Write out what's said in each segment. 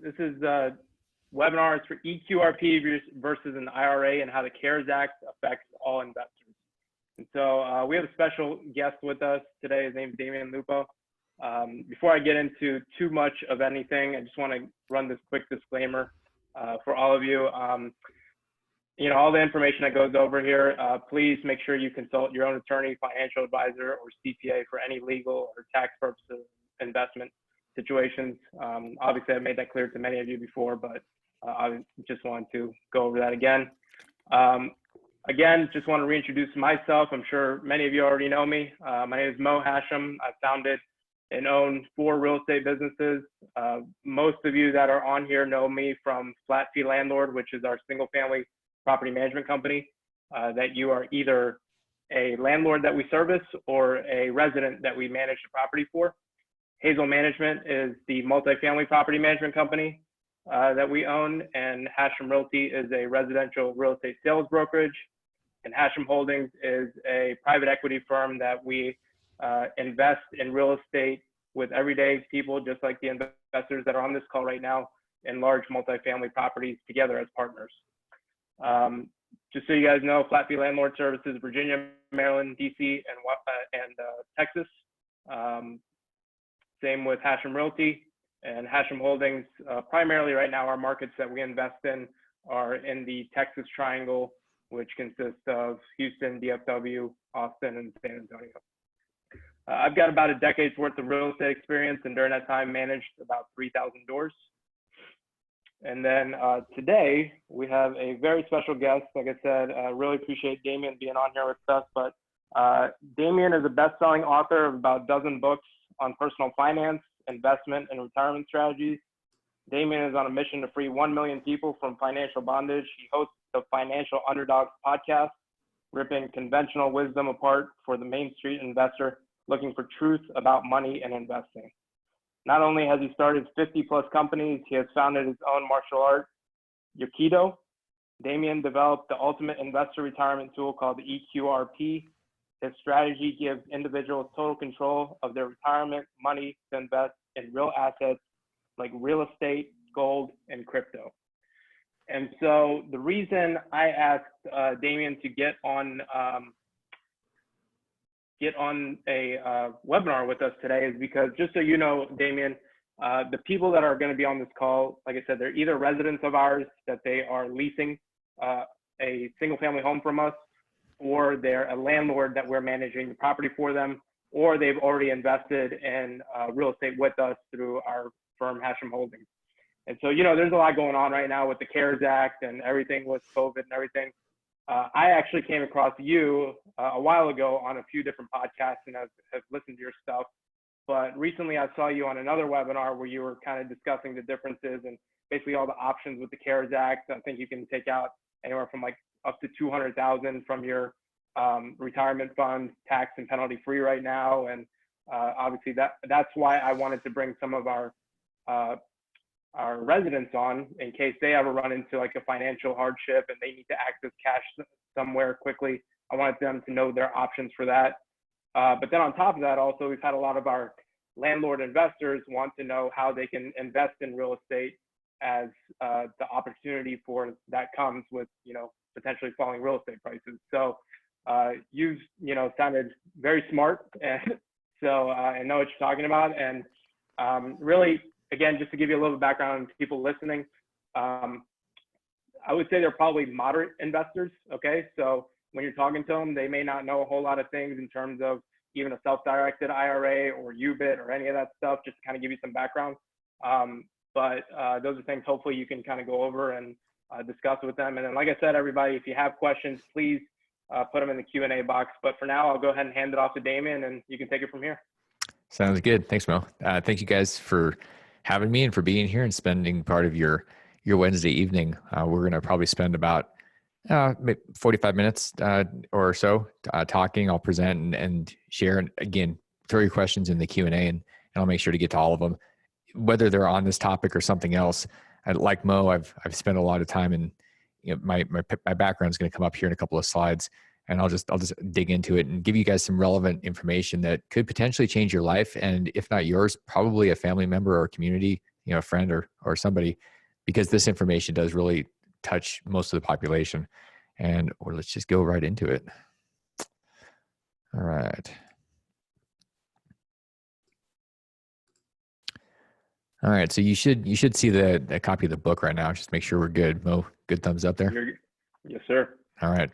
This is webinars for eQRP versus an IRA and how the CARES Act affects all investors. And so we have a special guest with us today. His name is Damion Before I get into too much of anything, I just want to run this quick disclaimer for all of you. All the information that goes over here, please make sure you consult your own attorney, financial advisor, or CPA for any legal or tax purposes investment situations. Obviously, I've made that clear to many of you before, but I just wanted to go over that again. Again, just want to reintroduce myself. I'm sure many of you already know me. My name is Mo Hashim. I founded and own 4 real estate businesses. Most of you that are on here know me from Flat Fee Landlord, which is our single family property management company, that you are either a landlord that we service or a resident that we manage the property for. Hazel Management is the multifamily property management company that we own, and Hashim Realty is a residential real estate sales brokerage, and Hashim Holdings is a private equity firm that we invest in real estate with everyday people, just like the investors that are on this call right now, in large multifamily properties together as partners. Just so you guys know, Flat Fee Landlord services Virginia, Maryland, DC, and Texas. Same with Hashim Realty and Hashim Holdings. Primarily right now, our markets that we invest in are in the Texas Triangle, which consists of Houston, DFW, Austin, and San Antonio. I've got about a decade's worth of real estate experience, and during that time managed about 3,000 doors. And then today we have a very special guest. Like I said, I really appreciate Damion being on here with us, but Damion is a best-selling author of about a dozen books on personal finance, investment, and retirement strategies. Damion is on a mission to free 1 million people from financial bondage. He hosts the Financial Underdogs podcast, ripping conventional wisdom apart for the Main Street investor looking for truth about money and investing. Not only has he started 50+ companies, he has founded his own martial art, Aikido. Damion developed the ultimate investor retirement tool called the eQRP. His strategy gives individuals total control of their retirement money to invest in real assets like real estate, gold, and crypto. And so the reason I asked Damion to get on a webinar with us today is because, just so you know, Damion, the people that are going to be on this call, like I said, they're either residents of ours that they are leasing a single family home from us, or they're a landlord that we're managing the property for them, or they've already invested in real estate with us through our firm, Hashim Holdings. And so, there's a lot going on right now with the CARES Act and everything with COVID and everything. I actually came across you a while ago on a few different podcasts, and have listened to your stuff. But recently I saw you on another webinar where you were kind of discussing the differences and basically all the options with the CARES Act. I think you can take out anywhere from like up to $200,000 from your retirement fund, tax and penalty free right now. And obviously that's why I wanted to bring some of our residents on in case they ever run into like a financial hardship and they need to access cash somewhere quickly. I wanted them to know their options for that. But then on top of that, also, we've had a lot of our landlord investors want to know how they can invest in real estate as the opportunity for that comes with, potentially falling real estate prices. So you've, sounded very smart, and so I know what you're talking about. And really, again, just to give you a little background on people listening, I would say they're probably moderate investors, okay? So when you're talking to them, they may not know a whole lot of things in terms of even a self-directed IRA or UBIT or any of that stuff, just to kind of give you some background. But those are things hopefully you can kind of go over and discuss with them. And then, like I said, everybody, if you have questions, please put them in the Q&A box. But for now, I'll go ahead and hand it off to Damion, and you can take it from here. Sounds good. Thanks, Mo. Thank you guys for having me and for being here and spending part of your Wednesday evening. We're going to probably spend about 45 minutes or so talking. I'll present and share. And again, throw your questions in the Q&A and I'll make sure to get to all of them, whether they're on this topic or something else. Like Mo, I've spent a lot of time in, my background is going to come up here in a couple of slides, and I'll just dig into it and give you guys some relevant information that could potentially change your life. And if not yours, probably a family member or community, a friend or somebody, because this information does really touch most of the population. Or let's just go right into it. All right. All right. So you should see the copy of the book right now. Just make sure we're good. Mo, good thumbs up there. Yes, sir. All right.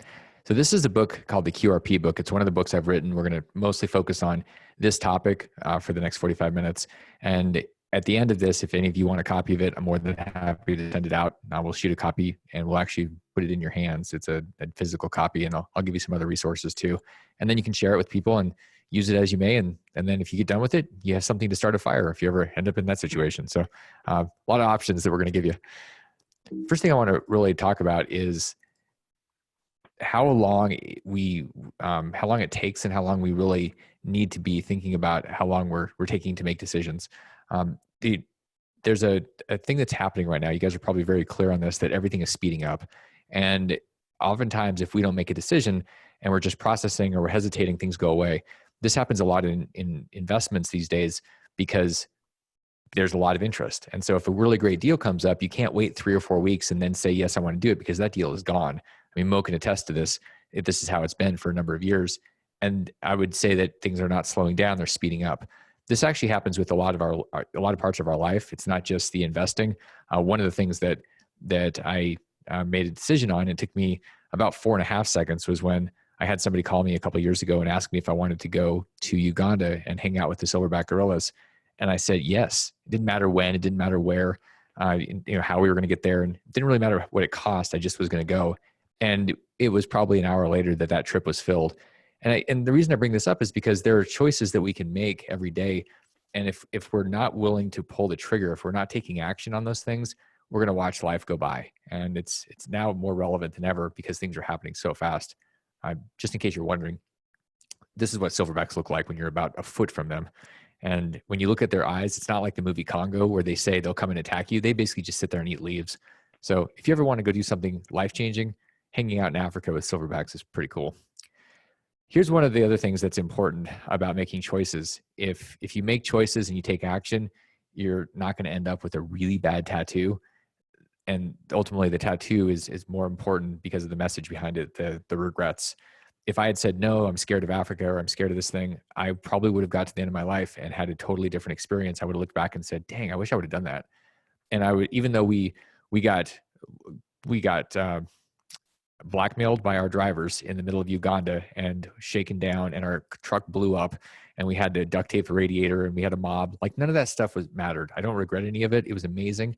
So this is a book called the eQRP book. It's one of the books I've written. We're going to mostly focus on this topic for the next 45 minutes. And at the end of this, if any of you want a copy of it, I'm more than happy to send it out. We'll shoot a copy and we'll actually put it in your hands. It's a physical copy, and I'll give you some other resources too. And then you can share it with people and use it as you may. And then if you get done with it, you have something to start a fire if you ever end up in that situation. So a lot of options that we're going to give you. First thing I want to really talk about is how long it takes and how long we really need to be thinking about how long we're taking to make decisions. There's a thing that's happening right now. You guys are probably very clear on this, that everything is speeding up. And oftentimes if we don't make a decision and we're just processing or we're hesitating, things go away. This happens a lot in investments these days because there's a lot of interest. And so if a really great deal comes up, you can't wait 3 or 4 weeks and then say, yes, I want to do it, because that deal is gone. I mean, Mo can attest to this. If this is how it's been for a number of years. And I would say that things are not slowing down, they're speeding up. This actually happens with a lot of parts of our life. It's not just the investing. One of the things that I made a decision on, it took me about 4.5 seconds, was when I had somebody call me a couple of years ago and ask me if I wanted to go to Uganda and hang out with the silverback gorillas. And I said, yes. It didn't matter when, it didn't matter where, how we were going to get there. And it didn't really matter what it cost. I just was going to go. And it was probably an hour later that trip was filled. And the reason I bring this up is because there are choices that we can make every day. And if we're not willing to pull the trigger, if we're not taking action on those things, we're going to watch life go by. And it's now more relevant than ever because things are happening so fast. Just in case you're wondering, this is what silverbacks look like when you're about a foot from them. And when you look at their eyes, it's not like the movie Congo where they say they'll come and attack you. They basically just sit there and eat leaves. So if you ever want to go do something life-changing, hanging out in Africa with silverbacks is pretty cool. Here's one of the other things that's important about making choices. If you make choices and you take action, you're not going to end up with a really bad tattoo. And ultimately the tattoo is more important because of the message behind it, the regrets. If I had said, no, I'm scared of Africa, or I'm scared of this thing, I probably would have got to the end of my life and had a totally different experience. I would have looked back and said, dang, I wish I would have done that. And I would, even though we got blackmailed by our drivers in the middle of Uganda and shaken down, and our truck blew up and we had to duct tape the radiator and we had a mob, like none of that stuff mattered. I don't regret any of it. It was amazing.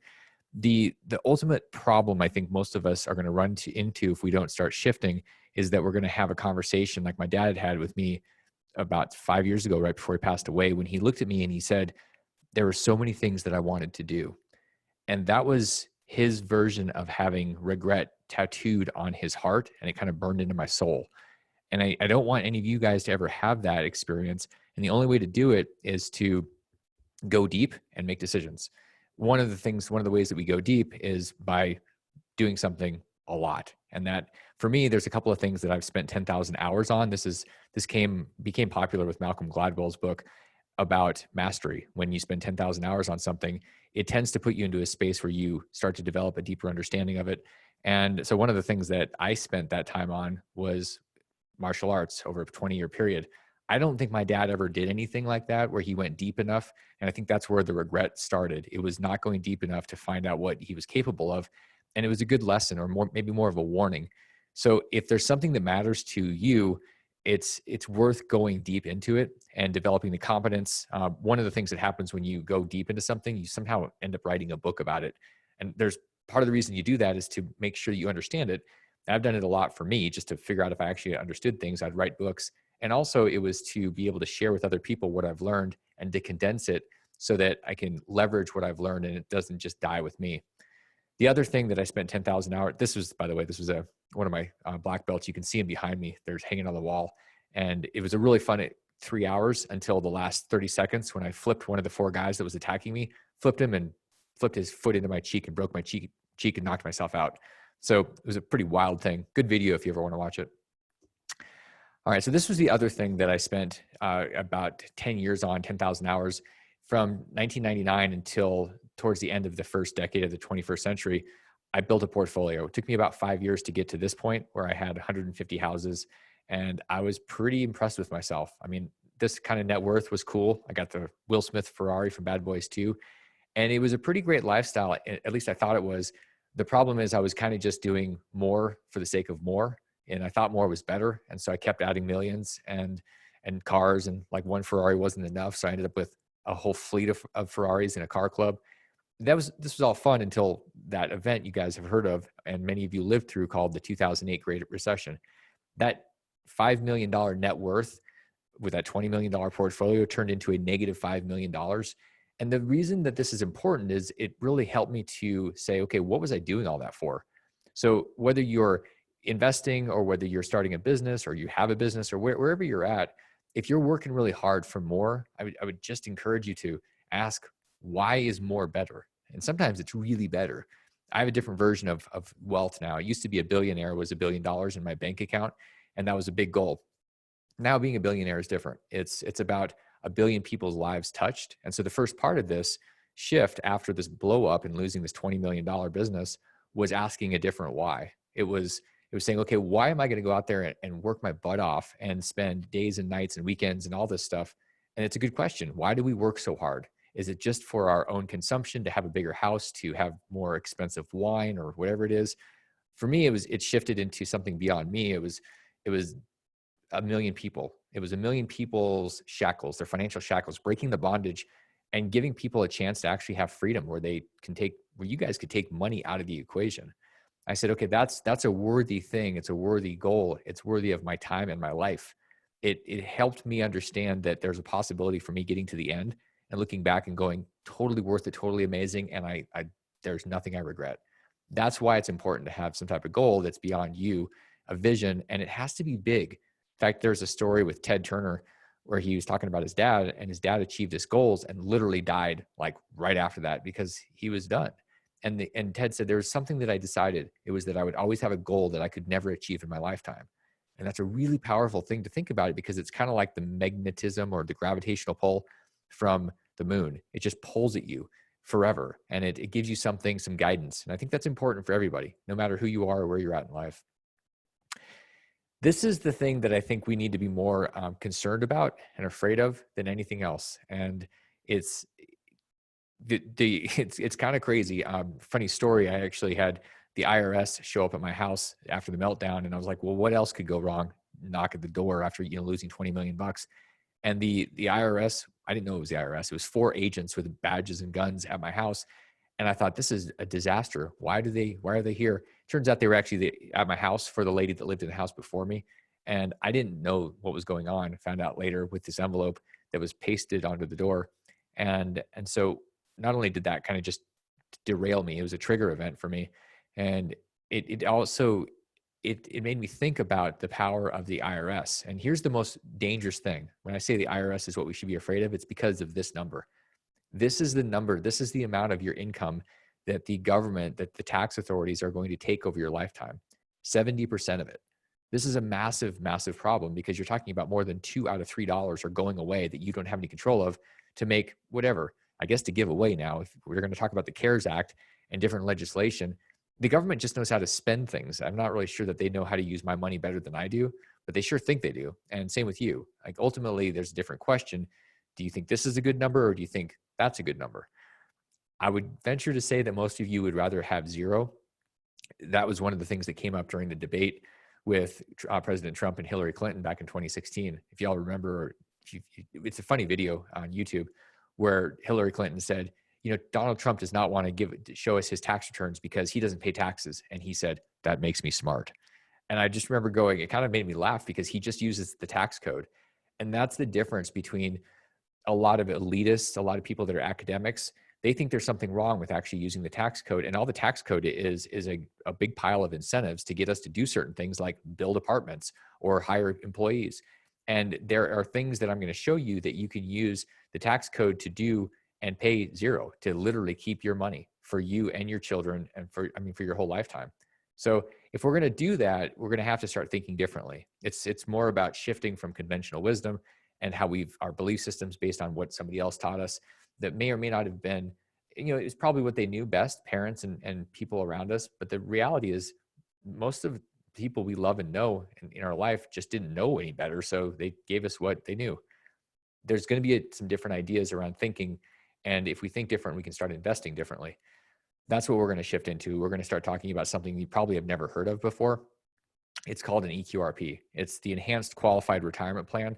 The ultimate problem I think most of us are going to run into if we don't start shifting is that we're going to have a conversation like my dad had with me about 5 years ago, right before he passed away, when he looked at me and he said, there were so many things that I wanted to do. And that was his version of having regret tattooed on his heart, and it kind of burned into my soul. And I don't want any of you guys to ever have that experience. And the only way to do it is to go deep and make decisions. One of the ways that we go deep is by doing something a lot. And that, for me, there's a couple of things that I've spent 10,000 hours on. This became popular with Malcolm Gladwell's book about mastery. When you spend 10,000 hours on something, it tends to put you into a space where you start to develop a deeper understanding of it. And so one of the things that I spent that time on was martial arts over a 20-year period. I don't think my dad ever did anything like that where he went deep enough. And I think that's where the regret started. It was not going deep enough to find out what he was capable of. And it was a good lesson, or maybe more of a warning. So if there's something that matters to you, it's worth going deep into it and developing the competence. One of the things that happens when you go deep into something, you somehow end up writing a book about it. And there's part of the reason you do that is to make sure that you understand it. And I've done it a lot for me, just to figure out if I actually understood things. I'd write books. And also it was to be able to share with other people what I've learned and to condense it so that I can leverage what I've learned and it doesn't just die with me. The other thing that I spent 10,000 hours, this was one of my black belts. You can see them behind me. They're hanging on the wall. And it was a really fun 3 hours until the last 30 seconds when I flipped one of the 4 guys that was attacking me, flipped him and flipped his foot into my cheek and broke my cheek and knocked myself out. So it was a pretty wild thing. Good video if you ever want to watch it. All right, so this was the other thing that I spent about 10 years on, 10,000 hours from 1999 until towards the end of the first decade of the 21st century, I built a portfolio. It took me about 5 years to get to this point where I had 150 houses, and I was pretty impressed with myself. I mean, this kind of net worth was cool. I got the Will Smith Ferrari from Bad Boys 2, and it was a pretty great lifestyle. At least I thought it was. The problem is I was kind of just doing more for the sake of more, and I thought more was better. And so I kept adding millions and cars, and like one Ferrari wasn't enough. So I ended up with a whole fleet of Ferraris in a car club. This was all fun until that event you guys have heard of, and many of you lived through, called the 2008 Great Recession. That $5 million net worth with that $20 million portfolio turned into a negative $5 million. And the reason that this is important is it really helped me to say, okay, what was I doing all that for? So whether you're investing or whether you're starting a business or you have a business or wherever you're at, if you're working really hard for more, I would just encourage you to ask, why is more better? And sometimes it's really better. I have a different version of wealth now. It used to be a billionaire was $1 billion in my bank account, and that was a big goal. Now being a billionaire is different. It's about 1 billion people's lives touched. And so the first part of this shift after this blow up and losing this $20 million business was asking a different why. It was saying, okay, why am I going to go out there and work my butt off and spend days and nights and weekends and all this stuff? And it's a good question. Why do we work so hard? Is it just for our own consumption, to have a bigger house, to have more expensive wine or whatever it is? For me, it shifted into something beyond me. It was 1 million people. It was 1 million people's shackles, their financial shackles, breaking the bondage and giving people a chance to actually have freedom where you guys could take money out of the equation. I said, okay, that's a worthy thing. It's a worthy goal. It's worthy of my time and my life. It helped me understand that there's a possibility for me getting to the end and looking back and going, totally worth it, totally amazing. And there's nothing I regret. That's why it's important to have some type of goal that's beyond you, a vision, and it has to be big. In fact, there's a story with Ted Turner where he was talking about his dad, and his dad achieved his goals and literally died like right after that because he was done. And Ted said, there was something that I decided. It was that I would always have a goal that I could never achieve in my lifetime. And that's a really powerful thing to think about it, because it's kind of like the magnetism or the gravitational pull from the moon. It just pulls at you forever, and it gives you some guidance. And I think that's important for everybody, no matter who you are or where you're at in life. This is the thing that I think we need to be more concerned about and afraid of than anything else. And it's kind of crazy. Funny story. I actually had the IRS show up at my house after the meltdown, and I was like, well, what else could go wrong? Knock at the door after losing $20 million. And the IRS, I didn't know it was the IRS. It was 4 agents with badges and guns at my house. And I thought, this is a disaster. Why are they here? Turns out they were actually at my house for the lady that lived in the house before me. And I didn't know what was going on. I found out later with this envelope that was pasted onto the door. And so not only did that kind of just derail me, it was a trigger event for me. And it also made me think about the power of the IRS. And here's the most dangerous thing. When I say the IRS is what we should be afraid of, it's because of this number. This is the number. This is the amount of your income that the government, that the tax authorities are going to take over your lifetime. 70% of it. This is a massive, massive problem, because you're talking about more than $2 out of $3 are going away that you don't have any control of to make whatever, I guess, to give away now. If we're going to talk about the CARES Act and different legislation, the government just knows how to spend things. I'm not really sure that they know how to use my money better than I do, but they sure think they do. And same with you. Like, ultimately, there's a different question. Do you think this is a good number, or do you think that's a good number? I would venture to say that most of you would rather have zero. That was one of the things that came up during the debate with President Trump and Hillary Clinton back in 2016. If y'all remember, it's a funny video on YouTube where Hillary Clinton said, Donald Trump does not want to show us his tax returns because he doesn't pay taxes. And he said, that makes me smart. And I just remember going, it kind of made me laugh, because he just uses the tax code. And that's the difference between a lot of elitists, a lot of people that are academics. They think there's something wrong with actually using the tax code. And all the tax code is a big pile of incentives to get us to do certain things like build apartments or hire employees. And there are things that I'm going to show you that you can use the tax code to do and pay zero, to literally keep your money for you and your children and for your whole lifetime. So if we're going to do that, we're going to have to start thinking differently. It's more about shifting from conventional wisdom and how our belief systems based on what somebody else taught us that may or may not have been it's probably what they knew best, parents and people around us. But the reality is most of the people we love and know in our life just didn't know any better. So they gave us what they knew. There's going to be some different ideas around thinking. And if we think different, we can start investing differently. That's what we're going to shift into. We're going to start talking about something you probably have never heard of before. It's called an eQRP. It's the Enhanced Qualified Retirement Plan.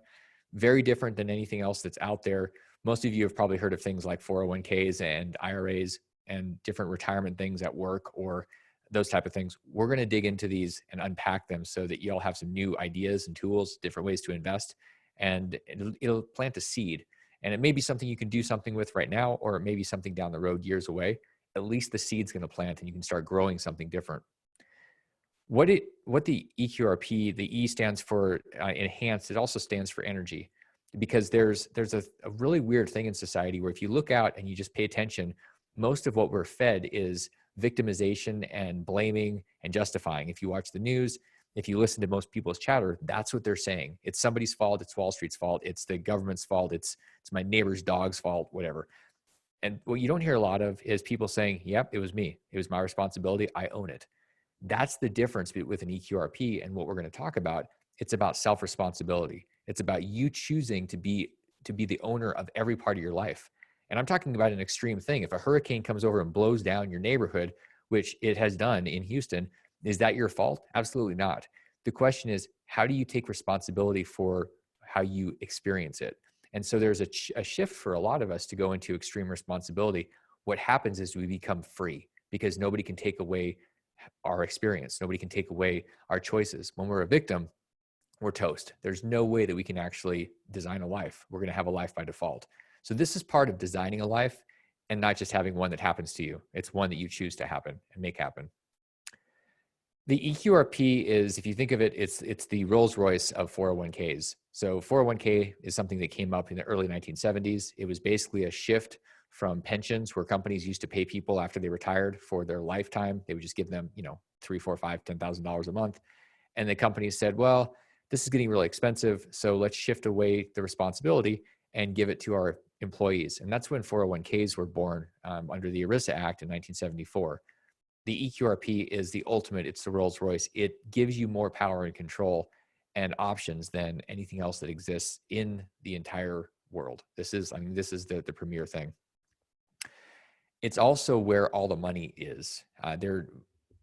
Very different than anything else that's out there. Most of you have probably heard of things like 401ks and IRAs and different retirement things at work or those type of things. We're going to dig into these and unpack them so that you'll have some new ideas and tools, different ways to invest, and it'll plant a seed. And it may be something you can do something with right now, or it may be something down the road years away. At least the seed's going to plant and you can start growing something different. What the eQRP, the E stands for enhanced, it also stands for energy, because there's a really weird thing in society where if you look out and you just pay attention, most of what we're fed is victimization and blaming and justifying. If you watch the news, if you listen to most people's chatter, that's what they're saying. It's somebody's fault. It's Wall Street's fault. It's the government's fault. It's my neighbor's dog's fault, whatever. And what you don't hear a lot of is people saying, yep, it was me. It was my responsibility. I own it. That's the difference with an eQRP and what we're going to talk about. It's about self-responsibility. It's about you choosing to be the owner of every part of your life. And I'm talking about an extreme thing. If a hurricane comes over and blows down your neighborhood, which it has done in Houston, is that your fault? Absolutely not. The question is, how do you take responsibility for how you experience it? And so there's a shift for a lot of us to go into extreme responsibility. What happens is we become free because nobody can take away our experience. Nobody can take away our choices. When we're a victim, we're toast. There's no way that we can actually design a life. We're going to have a life by default. So this is part of designing a life and not just having one that happens to you. It's one that you choose to happen and make happen. The eQRP is, if you think of it, it's the Rolls Royce of 401ks. So 401k is something that came up in the early 1970s. It was basically a shift from pensions where companies used to pay people after they retired for their lifetime. They would just give them, $3, $4, $5, $10,000 a month. And the companies said, well, this is getting really expensive. So let's shift away the responsibility and give it to our employees. And that's when 401ks were born under the ERISA Act in 1974. The eQRP is the ultimate. It's the Rolls Royce. It gives you more power and control and options than anything else that exists in the entire world. This is the premier thing. It's also where all the money is.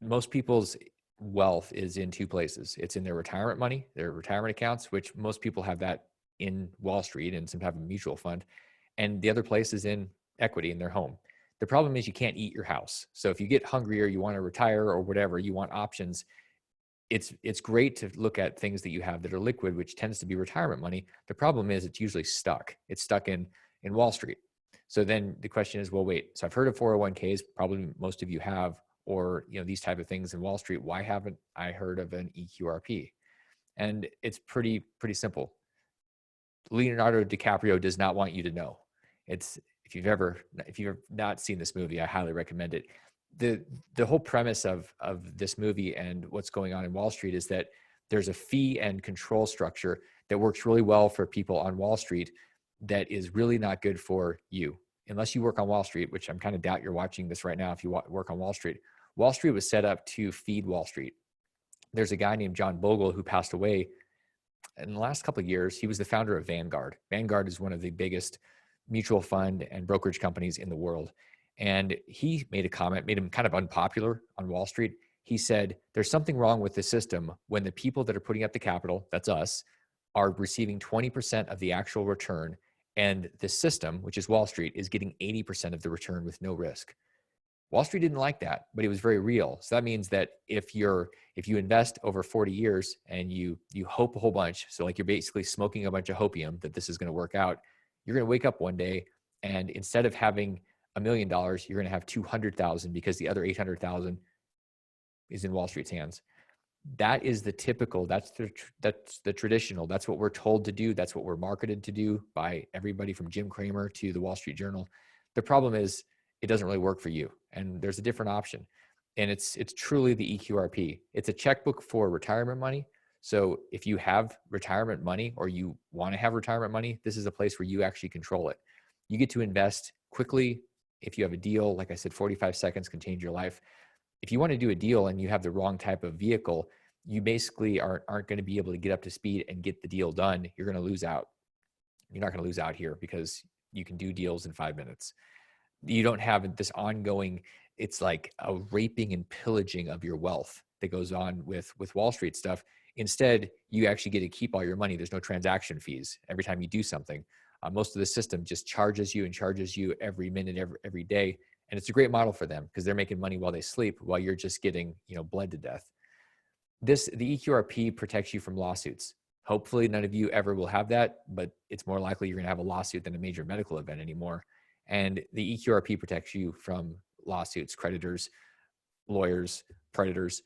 Most people's wealth is in two places. It's in their retirement money, their retirement accounts, which most people have that in Wall Street and some type of mutual fund. And the other place is in equity in their home. The problem is you can't eat your house. So if you get hungry or you want to retire or whatever, you want options, it's great to look at things that you have that are liquid, which tends to be retirement money. The problem is it's usually stuck. It's stuck in Wall Street. So then the question is, well, wait, so I've heard of 401ks, probably most of you have, or these type of things in Wall Street. Why haven't I heard of an eQRP? And it's pretty simple. Leonardo DiCaprio does not want you to know. If you've not seen this movie, I highly recommend it. The whole premise of this movie and what's going on in Wall Street is that there's a fee and control structure that works really well for people on Wall Street that is really not good for you. Unless you work on Wall Street, which I'm kind of doubt you're watching this right now if you work on Wall Street. Wall Street was set up to feed Wall Street. There's a guy named John Bogle who passed away in the last couple of years. He was the founder of Vanguard. Vanguard is one of the biggest mutual fund and brokerage companies in the world. And he made a comment, made him kind of unpopular on Wall Street. He said, there's something wrong with the system when the people that are putting up the capital, that's us, are receiving 20% of the actual return. And the system, which is Wall Street, is getting 80% of the return with no risk. Wall Street didn't like that, but it was very real. So that means that if you invest over 40 years and you hope a whole bunch, so like you're basically smoking a bunch of hopium that this is going to work out, you're going to wake up one day and instead of having $1 million, you're going to have 200,000 because the other 800,000 is in Wall Street's hands. That is the typical, that's the traditional, that's what we're told to do. That's what we're marketed to do by everybody from Jim Cramer to the Wall Street Journal. The problem is it doesn't really work for you. And there's a different option. And it's truly the eQRP. It's a checkbook for retirement money. So if you have retirement money or you want to have retirement money, this is a place where you actually control it. You get to invest quickly, if you have a deal, like I said, 45 seconds can change your life. If you want to do a deal and you have the wrong type of vehicle, you basically aren't going to be able to get up to speed and get the deal done. You're going to lose out. You're not going to lose out here because you can do deals in 5 minutes. You don't have this ongoing, it's like a raping and pillaging of your wealth that goes on with Wall Street stuff. Instead, you actually get to keep all your money. There's no transaction fees every time you do something. Most of the system just charges you and charges you every minute, every day. And it's a great model for them because they're making money while they sleep, while you're just getting, bled to death. The eQRP protects you from lawsuits. Hopefully none of you ever will have that, but it's more likely you're going to have a lawsuit than a major medical event anymore. And the eQRP protects you from lawsuits, creditors, lawyers, predators.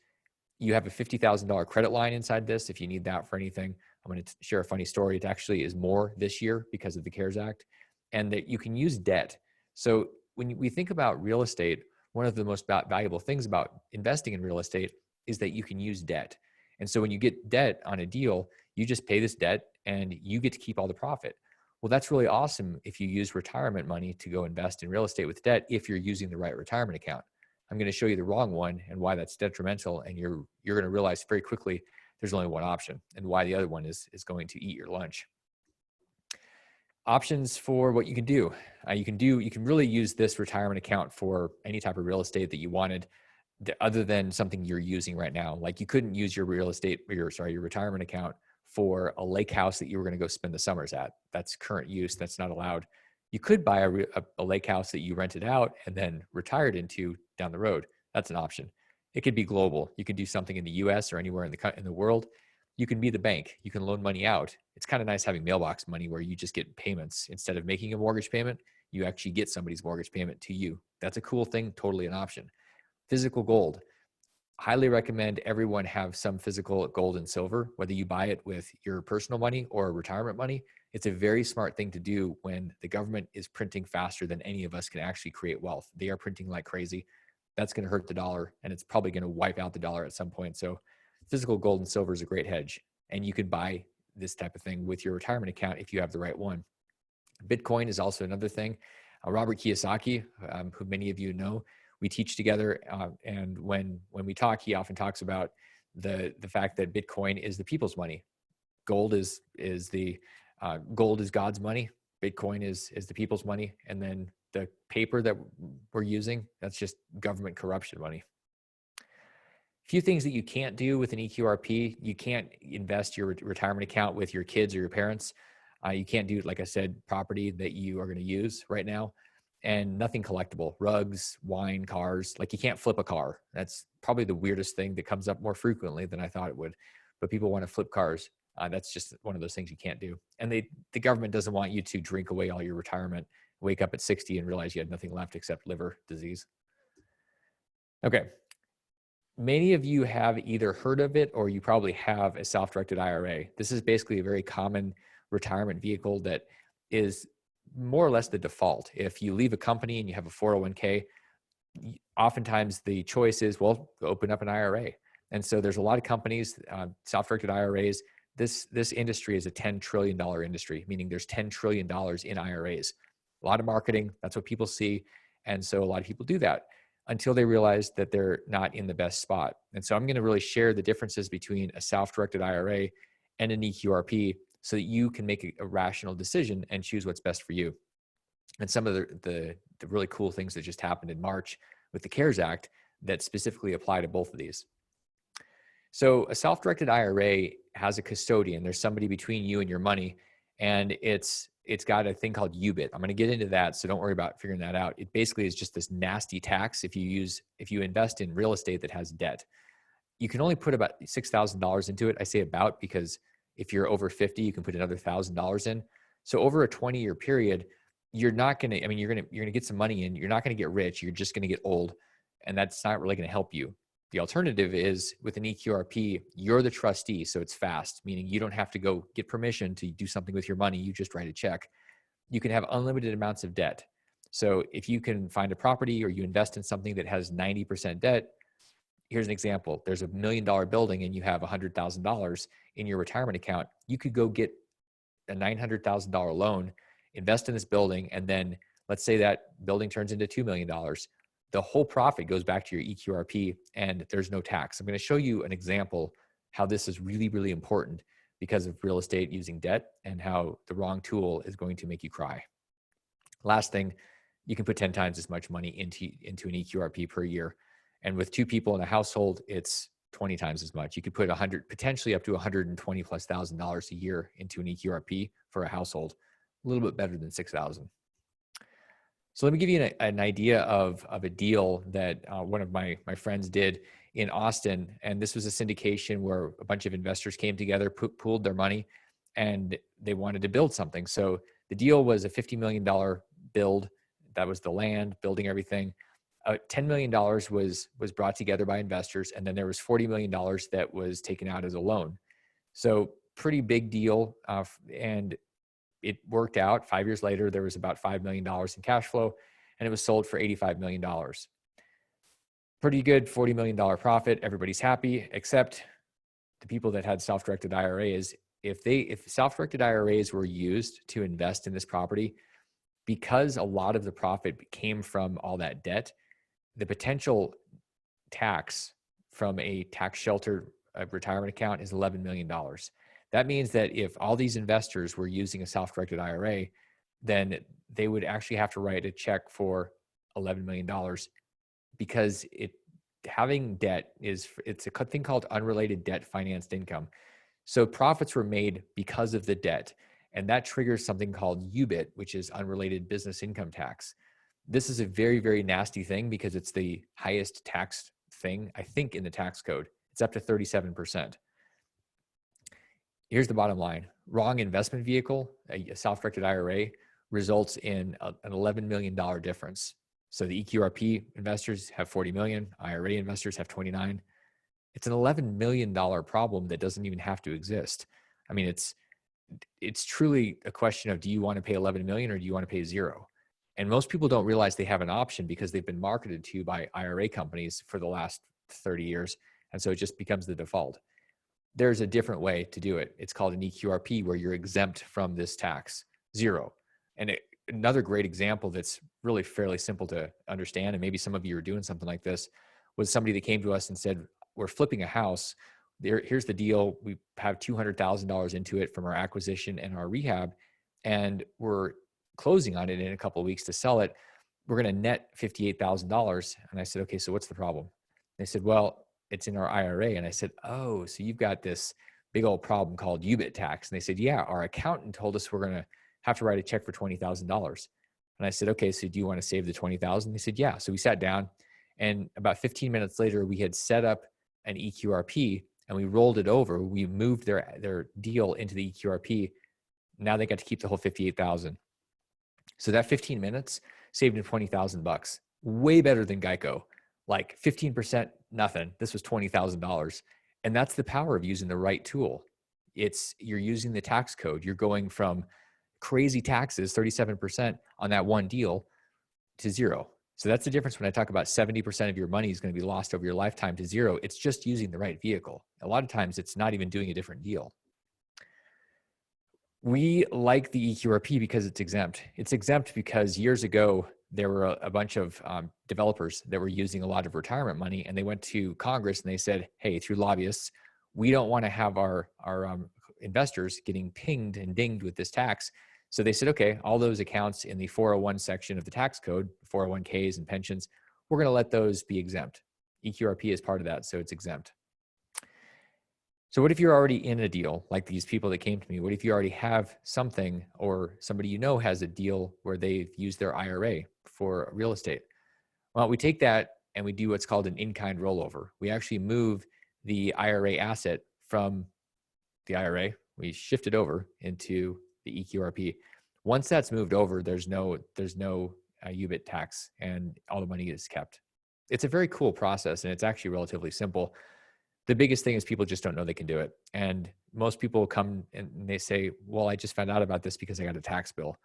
You have a $50,000 credit line inside this if you need that for anything. I'm going to share a funny story. It actually is more this year because of the CARES Act, and that you can use debt. So when we think about real estate, one of the most valuable things about investing in real estate is that you can use debt. And so when you get debt on a deal, you just pay this debt and you get to keep all the profit. Well, that's really awesome if you use retirement money to go invest in real estate with debt, if you're using the right retirement account. I'm going to show you the wrong one and why that's detrimental. And you're going to realize very quickly there's only one option and why the other one is going to eat your lunch. Options for what you can do. You can really use this retirement account for any type of real estate that you wanted, other than something you're using right now. Like you couldn't use your your retirement account for a lake house that you were going to go spend the summers at. That's current use. That's not allowed. You could buy a lake house that you rented out and then retired into down the road. That's an option. It could be global. You could do something in the US or anywhere in the world. You can be the bank. You can loan money out. It's kind of nice having mailbox money where you just get payments. Instead of making a mortgage payment, you actually get somebody's mortgage payment to you. That's a cool thing, totally an option. Physical gold. Highly recommend everyone have some physical gold and silver, whether you buy it with your personal money or retirement money. It's a very smart thing to do when the government is printing faster than any of us can actually create wealth. They are printing like crazy. That's going to hurt the dollar, and it's probably going to wipe out the dollar at some point. So physical gold and silver is a great hedge, and you could buy this type of thing with your retirement account if you have the right one. Bitcoin is also another thing. Robert Kiyosaki, who many of you know, we teach together, and when we talk, he often talks about the fact that Bitcoin is the people's money. Gold is God's money. Bitcoin is the people's money, and then the paper that we're using, that's just government corruption money. A few things that you can't do with an eQRP. You can't invest your retirement account with your kids or your parents. You can't do, like I said, property that you are going to use right now. And nothing collectible, rugs, wine, cars. Like you can't flip a car. That's probably the weirdest thing that comes up more frequently than I thought it would. But people want to flip cars. That's just one of those things you can't do. And the government doesn't want you to drink away all your retirement, wake up at 60 and realize you had nothing left except liver disease. Okay. Many of you have either heard of it or you probably have a self-directed IRA. This is basically a very common retirement vehicle that is more or less the default. If you leave a company and you have a 401k, oftentimes the choice is, well, open up an IRA. And so there's a lot of companies, self-directed IRAs. This industry is a $10 trillion industry, meaning there's $10 trillion in IRAs. A lot of marketing, that's what people see. And so a lot of people do that until they realize that they're not in the best spot. And so I'm going to really share the differences between a self-directed IRA and an eQRP so that you can make a rational decision and choose what's best for you. And some of the really cool things that just happened in March with the CARES Act that specifically apply to both of these. So a self-directed IRA has a custodian. There's somebody between you and your money, and it's got a thing called UBIT. I'm going to get into that, so don't worry about figuring that out. It basically is just this nasty tax if you invest in real estate that has debt. You can only put about $6,000 into it. I say about because if you're over 50, you can put another $1,000 in. So over a 20-year period, you're not going to, you're going to get some money in. You're not going to get rich. You're just going to get old. And that's not really going to help you. The alternative is with an eQRP, you're the trustee. So it's fast, meaning you don't have to go get permission to do something with your money. You just write a check. You can have unlimited amounts of debt. So if you can find a property or you invest in something that has 90% debt, here's an example. There's $1 million building and you have $100,000 in your retirement account. You could go get a $900,000 loan, invest in this building, and then Let's say that building turns into $2 million. The whole profit goes back to your eQRP and there's no tax. I'm going to show you an example how this is really, really important because of real estate using debt and how the wrong tool is going to make you cry. Last thing, you can put 10 times as much money into an eQRP per year. And with 2 people in a household, it's 20 times as much. You could put potentially up to $120,000+ a year into an eQRP for a household, a little bit better than 6,000. So let me give you an idea of a deal that one of my friends did in Austin. And this was a syndication where a bunch of investors came together, pooled their money, and they wanted to build something. So the deal was a $50 million build. That was the land, building everything. $10 million was brought together by investors. And then there was $40 million that was taken out as a loan. So pretty big deal. And it worked out. 5 years later, there was about $5 million in cash flow, and it was sold for $85 million. Pretty good $40 million profit. Everybody's happy, except the people that had self-directed IRAs. If self-directed IRAs were used to invest in this property, because a lot of the profit came from all that debt, the potential tax from a tax sheltered retirement account is $11 million. That means that if all these investors were using a self-directed IRA, then they would actually have to write a check for $11 million because having debt it's a thing called unrelated debt financed income. So profits were made because of the debt, and that triggers something called UBIT, which is unrelated business income tax. This is a very, very nasty thing because it's the highest tax thing, I think, in the tax code. It's up to 37%. Here's the bottom line. Wrong investment vehicle, a self-directed IRA, results in an $11 million difference. So the eQRP investors have 40 million, IRA investors have 29. It's an $11 million problem that doesn't even have to exist. I mean, it's truly a question of, do you want to pay 11 million or do you want to pay 0? And most people don't realize they have an option because they've been marketed to by IRA companies for the last 30 years. And so it just becomes the default. There's a different way to do it. It's called an eQRP where you're exempt from this tax, 0. And another great example that's really fairly simple to understand, and maybe some of you are doing something like this, was somebody that came to us and said, we're flipping a house. Here's the deal. We have $200,000 into it from our acquisition and our rehab, and we're closing on it in a couple of weeks to sell it. We're going to net $58,000. And I said, okay, so what's the problem? They said, well, it's in our IRA. And I said, oh, so you've got this big old problem called UBIT tax. And they said, yeah, our accountant told us we're going to have to write a check for $20,000. And I said, okay, so do you want to save the $20,000? They said, yeah. So we sat down, and about 15 minutes later, we had set up an eQRP and we rolled it over. We moved their deal into the eQRP. Now they got to keep the whole 58,000. So that 15 minutes saved them $20,000, way better than Geico. Like 15%, nothing. This was $20,000. And that's the power of using the right tool. You're using the tax code. You're going from crazy taxes, 37% on that one deal, to 0. So that's the difference when I talk about 70% of your money is going to be lost over your lifetime to 0. It's just using the right vehicle. A lot of times it's not even doing a different deal. We like the eQRP because it's exempt. It's exempt because years ago, there were a bunch of developers that were using a lot of retirement money, and they went to Congress and they said, hey, through lobbyists, we don't want to have our investors getting pinged and dinged with this tax. So they said, okay, all those accounts in the 401 section of the tax code, 401ks and pensions, we're going to let those be exempt. eQRP is part of that, so it's exempt. So what if you're already in a deal like these people that came to me? What if you already have something, or somebody you know has a deal where they've used their IRA for real estate? Well, we take that and we do what's called an in-kind rollover. We actually move the IRA asset from the IRA. We shift it over into the eQRP. Once that's moved over, there's no UBIT tax, and all the money is kept. It's a very cool process, and it's actually relatively simple. The biggest thing is people just don't know they can do it. And most people come and they say, well, I just found out about this because I got a tax bill.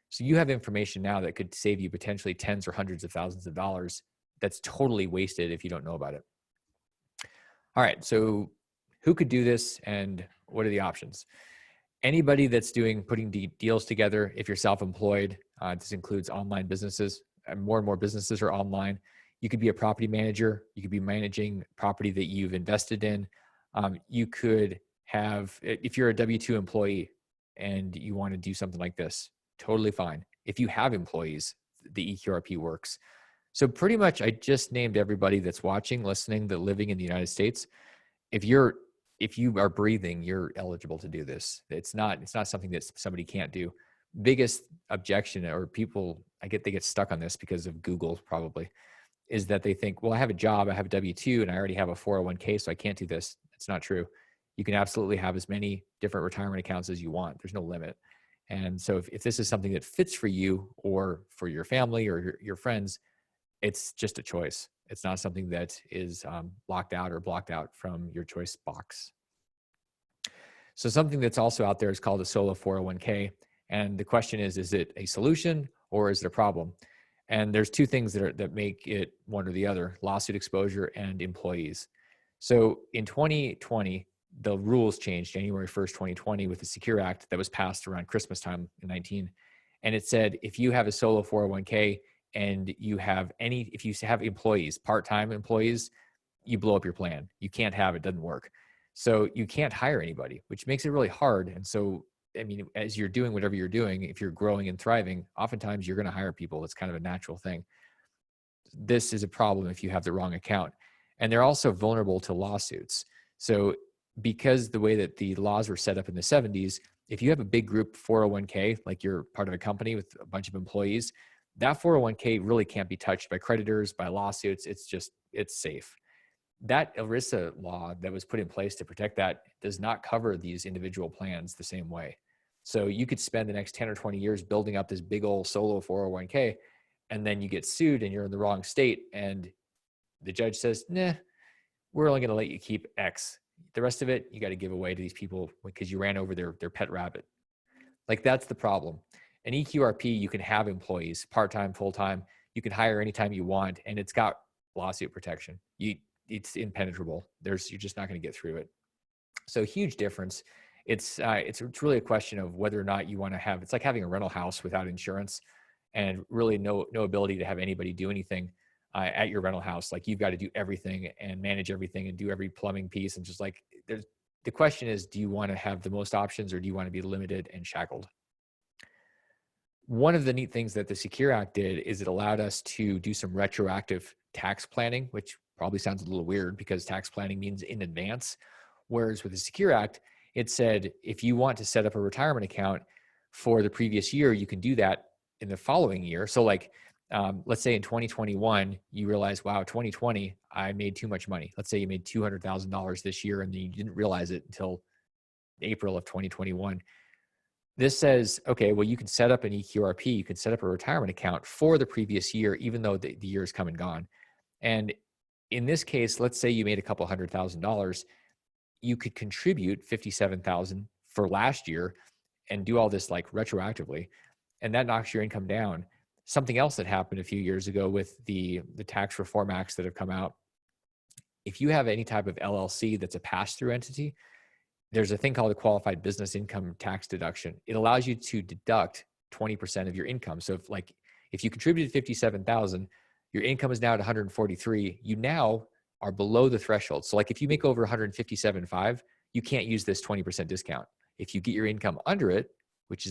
So you have information now that could save you potentially tens or hundreds of thousands of dollars. That's totally wasted if you don't know about it. All right, so who could do this and what are the options? Anybody that's putting deals together, if you're self-employed, this includes online businesses. And more businesses are online. You could be a property manager. You could be managing property that you've invested in. You could have, if you're a W-2 employee and you want to do something like this, totally fine. If you have employees, the eQRP works. So pretty much I just named everybody that's watching, listening, that living in the United States. If you are breathing, you're eligible to do this. It's not something that somebody can't do. Biggest objection, or people, they get stuck on this because of Google probably, is that they think, well, I have a job, I have a W-2, and I already have a 401k, so I can't do this. It's not true. You can absolutely have as many different retirement accounts as you want. There's no limit. And so if this is something that fits for you or for your family or your friends, it's just a choice. It's not something that is locked out or blocked out from your choice box. So something that's also out there is called a solo 401k. And the question is it a solution or is it a problem? And there's two things that make it one or the other: lawsuit exposure and employees. So in 2020, the rules changed January 1st, 2020 with the Secure Act that was passed around Christmas time in 19. And it said, if you have a solo 401k and if you have employees, part-time employees, you blow up your plan. You can't have it, doesn't work. So you can't hire anybody, which makes it really hard. And so, I mean, as you're doing whatever you're doing, if you're growing and thriving, oftentimes you're going to hire people. It's kind of a natural thing. This is a problem if you have the wrong account. And they're also vulnerable to lawsuits. So because the way that the laws were set up in the 70s, if you have a big group 401k, like you're part of a company with a bunch of employees, that 401k really can't be touched by creditors, by lawsuits. It's safe. That ERISA law that was put in place to protect that does not cover these individual plans the same way. So you could spend the next 10 or 20 years building up this big old solo 401k, and then you get sued and you're in the wrong state, and the judge says, nah, we're only going to let you keep X. The rest of it, you got to give away to these people because you ran over their pet rabbit. Like, that's the problem. An eQRP, you can have employees, part-time, full-time. You can hire anytime you want, and it's got lawsuit protection. It's impenetrable. You're just not going to get through it. So huge difference. It's really a question of whether or not you want to have. It's like having a rental house without insurance, and really no ability to have anybody do anything at your rental house. Like, you've got to do everything and manage everything and do every plumbing piece. And just like, the question is, do you want to have the most options or do you want to be limited and shackled? One of the neat things that the Secure Act did is it allowed us to do some retroactive tax planning, which probably sounds a little weird because tax planning means in advance. Whereas with the Secure Act, it said, if you want to set up a retirement account for the previous year, you can do that in the following year. So like, let's say in 2021, you realize, wow, 2020, I made too much money. Let's say you made $200,000 this year and then you didn't realize it until April of 2021. This says, okay, well, you can set up an eQRP, you can set up a retirement account for the previous year, even though the year is come and gone. And in this case, let's say you made a couple $100,000, you could contribute $57,000 for last year and do all this like retroactively, and that knocks your income down. Something else that happened a few years ago with the tax reform acts that have come out, if you have any type of LLC that's a pass-through entity, there's a thing called a qualified business income tax deduction. It allows you to deduct 20% of your income. So if you contributed 57,000, your income is now at 143, you now are below the threshold. So like, if you make over 157.5, you can't use this 20% discount. If you get your income under it,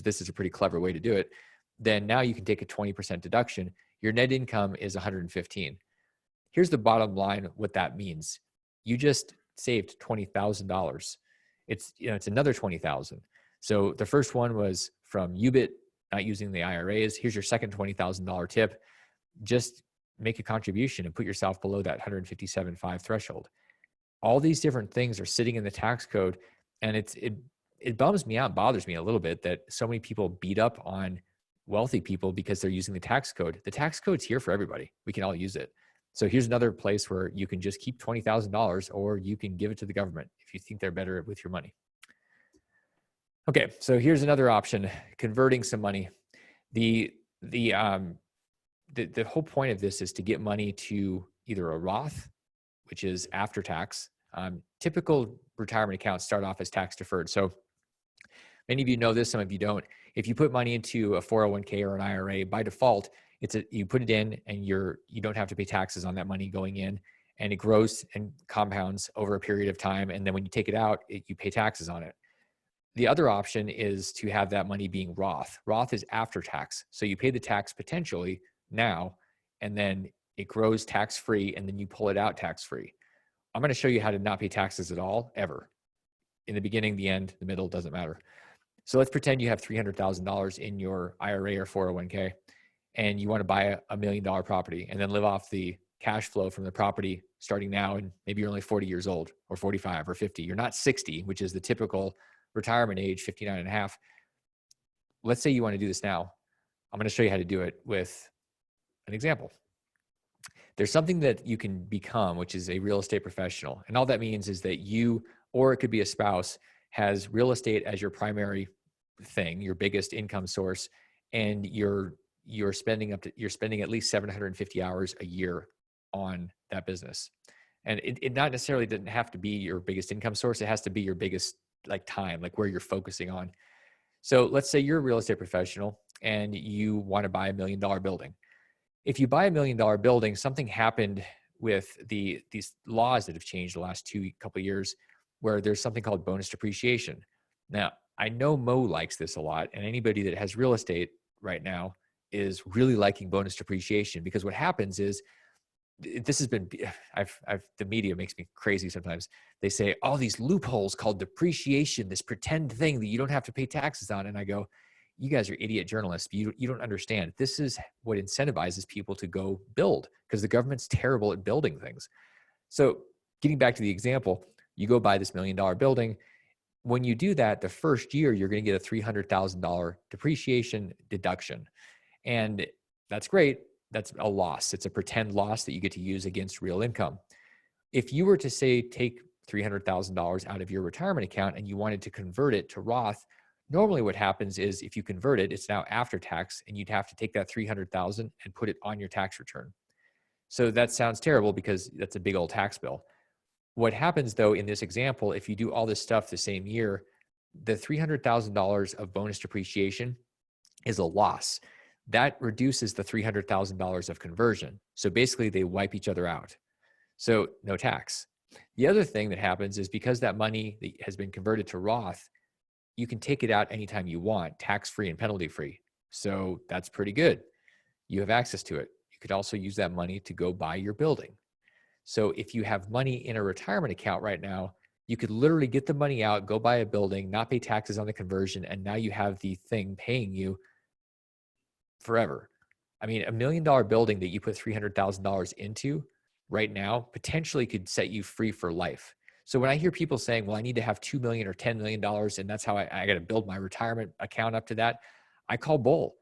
this is a pretty clever way to do it, then now you can take a 20% deduction. Your net income is 115. Here's the bottom line, what that means. You just saved $20,000. It's another 20,000. So the first one was from UBIT, not using the IRAs. Here's your second $20,000 tip. Just make a contribution and put yourself below that 157.5 threshold. All these different things are sitting in the tax code, and it bums me out, bothers me a little bit that so many people beat up on wealthy people because they're using the tax code. The tax code's here for everybody. We can all use it. So here's another place where you can just keep $20,000, or you can give it to the government if you think they're better with your money. Okay, so here's another option: converting some money. The whole point of this is to get money to either a Roth, which is after tax. Typical retirement accounts start off as tax deferred. So Many of you know this, some of you don't. If you put money into a 401k or an IRA, by default, you put it in and you don't have to pay taxes on that money going in, and it grows and compounds over a period of time. And then when you take it out, you pay taxes on it. The other option is to have that money being Roth. Roth is after tax. So you pay the tax potentially now, and then it grows tax-free, and then you pull it out tax-free. I'm going to show you how to not pay taxes at all, ever. In the beginning, the end, the middle, doesn't matter. So let's pretend you have $300,000 in your IRA or 401k, and you want to buy a $1 million property and then live off the cash flow from the property starting now, and maybe you're only 40 years old or 45 or 50. You're not 60, which is the typical retirement age, 59 and a half. Let's say you want to do this now. I'm going to show you how to do it with an example. There's something that you can become, which is a real estate professional. And all that means is that you, or it could be a spouse, has real estate as your primary thing, your biggest income source, and you're spending at least 750 hours a year on that business. And it not necessarily doesn't have to be your biggest income source. It has to be your biggest time, like where you're focusing on. So let's say you're a real estate professional and you want to buy $1 million building. If you buy $1 million building, something happened with these laws that have changed the last couple of years, where there's something called bonus depreciation. Now, I know Mo likes this a lot, and anybody that has real estate right now is really liking bonus depreciation, because what happens is, this has been, the media makes me crazy sometimes. They say all these loopholes called depreciation, this pretend thing that you don't have to pay taxes on. And I go, you guys are idiot journalists. You don't understand. This is what incentivizes people to go build, because the government's terrible at building things. So getting back to the example, you go buy this $1 million building. When you do that, the first year, you're going to get a $300,000 depreciation deduction. And that's great. That's a loss. It's a pretend loss that you get to use against real income. If you were to say, take $300,000 out of your retirement account and you wanted to convert it to Roth, normally what happens is, if you convert it, it's now after tax, and you'd have to take that $300,000 and put it on your tax return. So that sounds terrible, because that's a big old tax bill. What happens though in this example, if you do all this stuff the same year, the $300,000 of bonus depreciation is a loss. That reduces the $300,000 of conversion. So basically they wipe each other out. So no tax. The other thing that happens is, because that money that has been converted to Roth, you can take it out anytime you want, tax-free and penalty-free. So that's pretty good. You have access to it. You could also use that money to go buy your building. So if you have money in a retirement account right now, you could literally get the money out, go buy a building, not pay taxes on the conversion, and now you have the thing paying you forever. I mean, $1 million building that you put $300,000 into right now potentially could set you free for life. So when I hear people saying, well, I need to have $2 million or $10 million, and that's how I got to build my retirement account up to that, I call bull.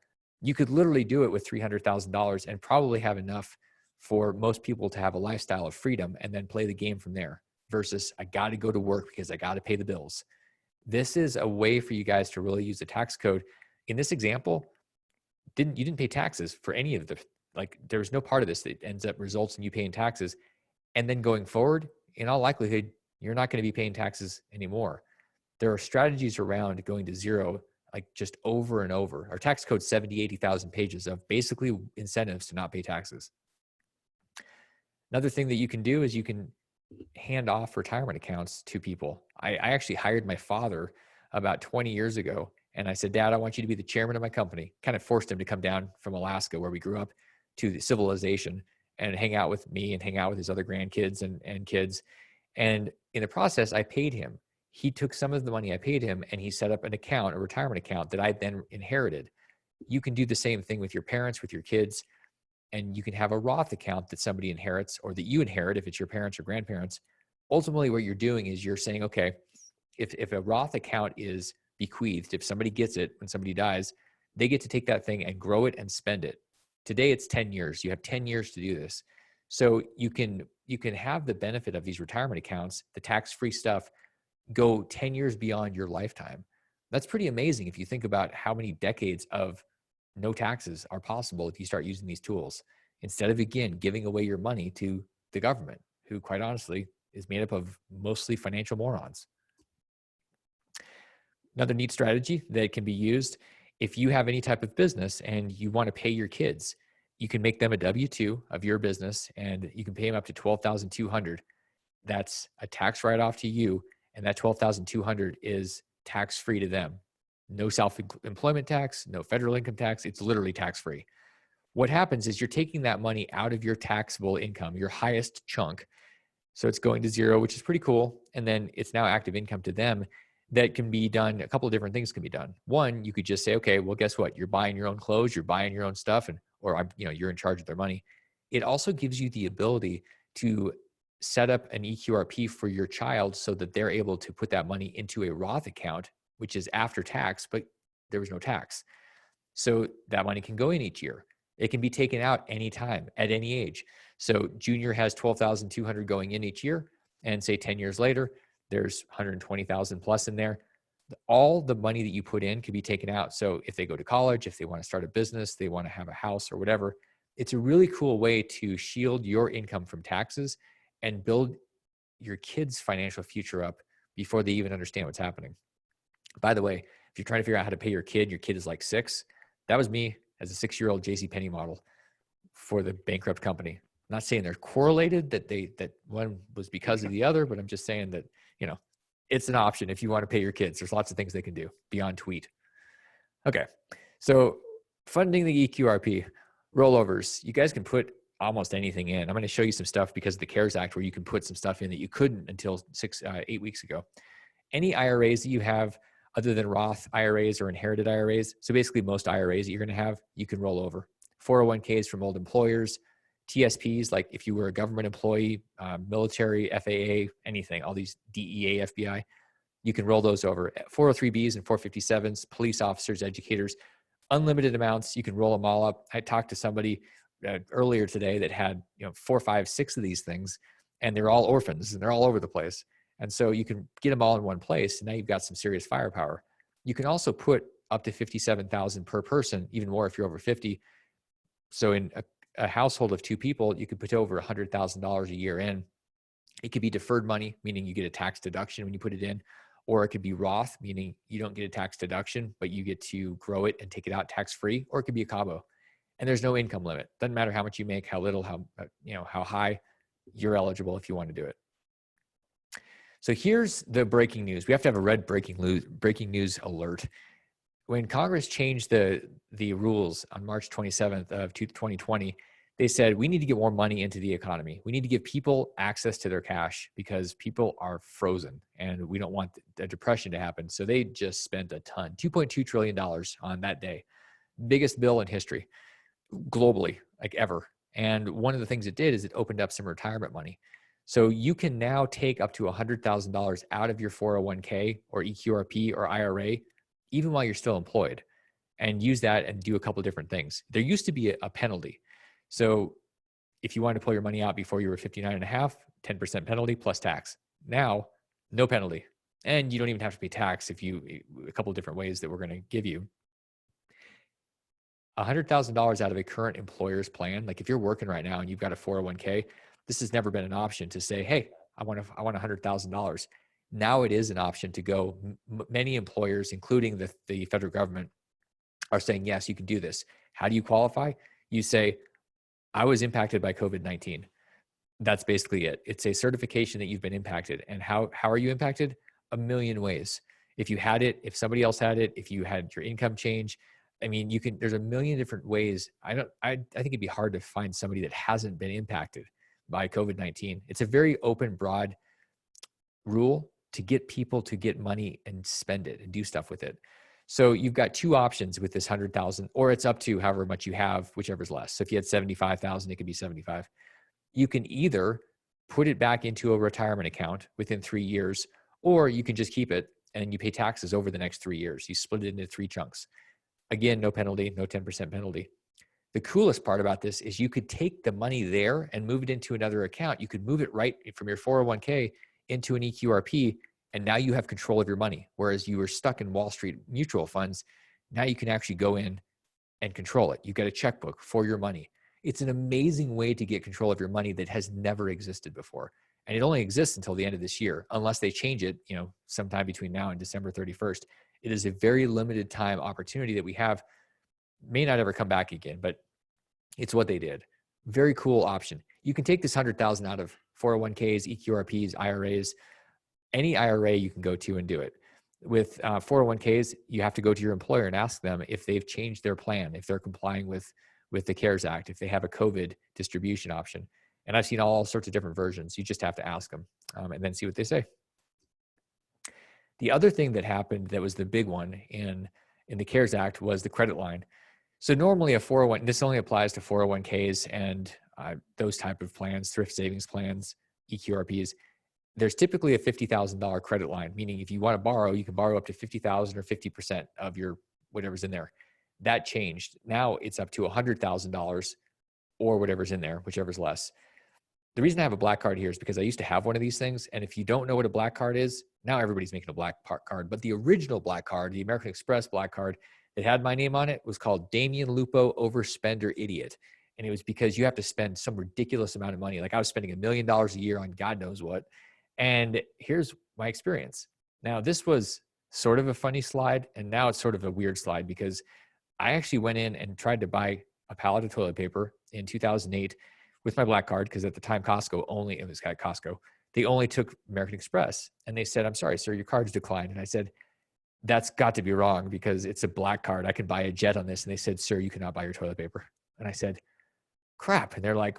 You could literally do it with $300,000 and probably have enough for most people to have a lifestyle of freedom, and then play the game from there, versus I got to go to work because I got to pay the bills. This is a way for you guys to really use the tax code. In this example, you didn't pay taxes for any of there's no part of this that ends up results in you paying taxes. And then going forward, in all likelihood, you're not going to be paying taxes anymore. There are strategies around going to zero, just over and over. Our tax code, 70, 80,000 pages of basically incentives to not pay taxes. Another thing that you can do is you can hand off retirement accounts to people. I actually hired my father about 20 years ago. And I said, Dad, I want you to be the chairman of my company. Kind of forced him to come down from Alaska, where we grew up, to the civilization, and hang out with me and hang out with his other grandkids and kids. And in the process, I paid him. He took some of the money I paid him, and he set up an account, a retirement account, that I then inherited. You can do the same thing with your parents, with your kids, and you can have a Roth account that somebody inherits, or that you inherit if it's your parents or grandparents. Ultimately, what you're doing is you're saying, okay, if a Roth account is bequeathed, if somebody gets it when somebody dies, they get to take that thing and grow it and spend it. Today, it's 10 years. You have 10 years to do this. So you can have the benefit of these retirement accounts, the tax-free stuff, go 10 years beyond your lifetime. That's pretty amazing if you think about how many decades of no taxes are possible if you start using these tools, instead of, again, giving away your money to the government, who, quite honestly, is made up of mostly financial morons. Another neat strategy that can be used if you have any type of business and you want to pay your kids, you can make them a W-2 of your business and you can pay them up to $12,200. That's a tax write-off to you, and that $12,200 is tax-free to them. No self-employment tax, no federal income tax. It's literally tax-free. What happens is you're taking that money out of your taxable income, your highest chunk. So it's going to zero, which is pretty cool. And then it's now active income to them. That can be done. A couple of different things can be done. One, you could just say, okay, well, guess what? You're buying your own clothes, you're buying your own stuff, or you're in charge of their money. It also gives you the ability to set up an eQRP for your child so that they're able to put that money into a Roth account, which is after tax, but there was no tax. So that money can go in each year. It can be taken out anytime at any age. So junior has $12,200 going in each year, and say 10 years later, there's $120,000 plus in there. All the money that you put in can be taken out. So if they go to college, if they want to start a business, they want to have a house or whatever, it's a really cool way to shield your income from taxes and build your kids' financial future up before they even understand what's happening. By the way, if you're trying to figure out how to pay your kid is like 6. That was me as a 6-year-old JCPenney model for the bankrupt company. I'm not saying they're correlated, that one was because of the other, but I'm just saying that, it's an option if you want to pay your kids. There's lots of things they can do beyond tweet. Okay. So funding the eQRP, rollovers, you guys can put almost anything in. I'm going to show you some stuff because of the CARES Act where you can put some stuff in that you couldn't until 8 weeks ago. Any IRAs that you have other than Roth IRAs or inherited IRAs, so basically most IRAs that you're going to have, you can roll over. 401ks from old employers, TSPs, like if you were a government employee, military, FAA, anything, all these DEA, FBI, you can roll those over. 403Bs and 457s, police officers, educators, unlimited amounts, you can roll them all up. I talked to somebody earlier today that had 4, 5, 6 of these things, and they're all orphans and they're all over the place. And so you can get them all in one place, and now you've got some serious firepower. You can also put up to $57,000 per person, even more if you're over 50. So in a household of 2 people, you could put over $100,000 a year in. It could be deferred money, meaning you get a tax deduction when you put it in, or it could be Roth, meaning you don't get a tax deduction, but you get to grow it and take it out tax-free, or it could be a Cabo. And there's no income limit. Doesn't matter how much you make, how little, how high, you're eligible if you want to do it. So here's the breaking news. We have to have a red breaking news alert. When Congress changed the rules on March 27th of 2020, they said, we need to get more money into the economy. We need to give people access to their cash because people are frozen and we don't want a depression to happen. So they just spent a ton, $2.2 trillion on that day. Biggest bill in history, globally, like ever. And one of the things it did is it opened up some retirement money. So you can now take up to $100,000 out of your 401k or eQRP or IRA, even while you're still employed, and use that and do a couple of different things. There used to be a penalty. So if you wanted to pull your money out before you were 59 and a half, 10% penalty plus tax. Now, no penalty. And you don't even have to pay tax a couple of different ways that we're going to give you. $100,000 out of a current employer's plan. Like if you're working right now and you've got a 401k, this has never been an option to say, hey, I want $100,000. Now it is an option to go. Many employers, including the federal government, are saying, yes, you can do this. How do you qualify? You say, I was impacted by COVID-19. That's basically it. It's a certification that you've been impacted. And how are you impacted? A million ways. If you had it, if somebody else had it, if you had your income change, I mean, there's a million different ways. I think it'd be hard to find somebody that hasn't been impacted by COVID-19. It's a very open, broad rule to get people to get money and spend it and do stuff with it. So you've got 2 options with this 100,000, or it's up to however much you have, whichever's less. So if you had 75,000, it could be 75. You can either put it back into a retirement account within 3 years, or you can just keep it and you pay taxes over the next 3 years. You split it into 3 chunks. Again, no penalty, no 10% penalty. The coolest part about this is you could take the money there and move it into another account. You could move it right from your 401k into an eQRP, and now you have control of your money. Whereas you were stuck in Wall Street mutual funds, now you can actually go in and control it. You've got a checkbook for your money. It's an amazing way to get control of your money that has never existed before. And it only exists until the end of this year, unless they change it, sometime between now and December 31st. It is a very limited time opportunity that we have, may not ever come back again, but it's what they did. Very cool option. You can take this 100,000 out of 401ks, eQRPs, IRAs, any IRA you can go to and do it. With 401ks, you have to go to your employer and ask them if they've changed their plan, if they're complying with the CARES Act, if they have a COVID distribution option. And I've seen all sorts of different versions. You just have to ask them and then see what they say. The other thing that happened that was the big one in the CARES Act was the credit line. So normally a 401, this only applies to 401ks and those type of plans, thrift savings plans, eQRPs. There's typically a $50,000 credit line, meaning if you want to borrow, you can borrow up to 50,000 or 50% of your whatever's in there. That changed. Now it's up to $100,000 or whatever's in there, whichever's less. The reason I have a black card here is because I used to have one of these things. And if you don't know what a black card is, now everybody's making a black card. But the original black card, the American Express black card that had my name on it, was called Damion Lupo Overspender Idiot. And it was because you have to spend some ridiculous amount of money. Like I was spending $1 million a year on God knows what. And here's my experience. Now, this was sort of a funny slide, and now it's sort of a weird slide because I actually went in and tried to buy a pallet of toilet paper in 2008 with my black card, because at the time it was Costco, they only took American Express. And they said, "I'm sorry, sir, your card's declined." And I said, "That's got to be wrong because it's a black card. I can buy a jet on this." And they said, "Sir, you cannot buy your toilet paper." And I said, "Crap." And they're like,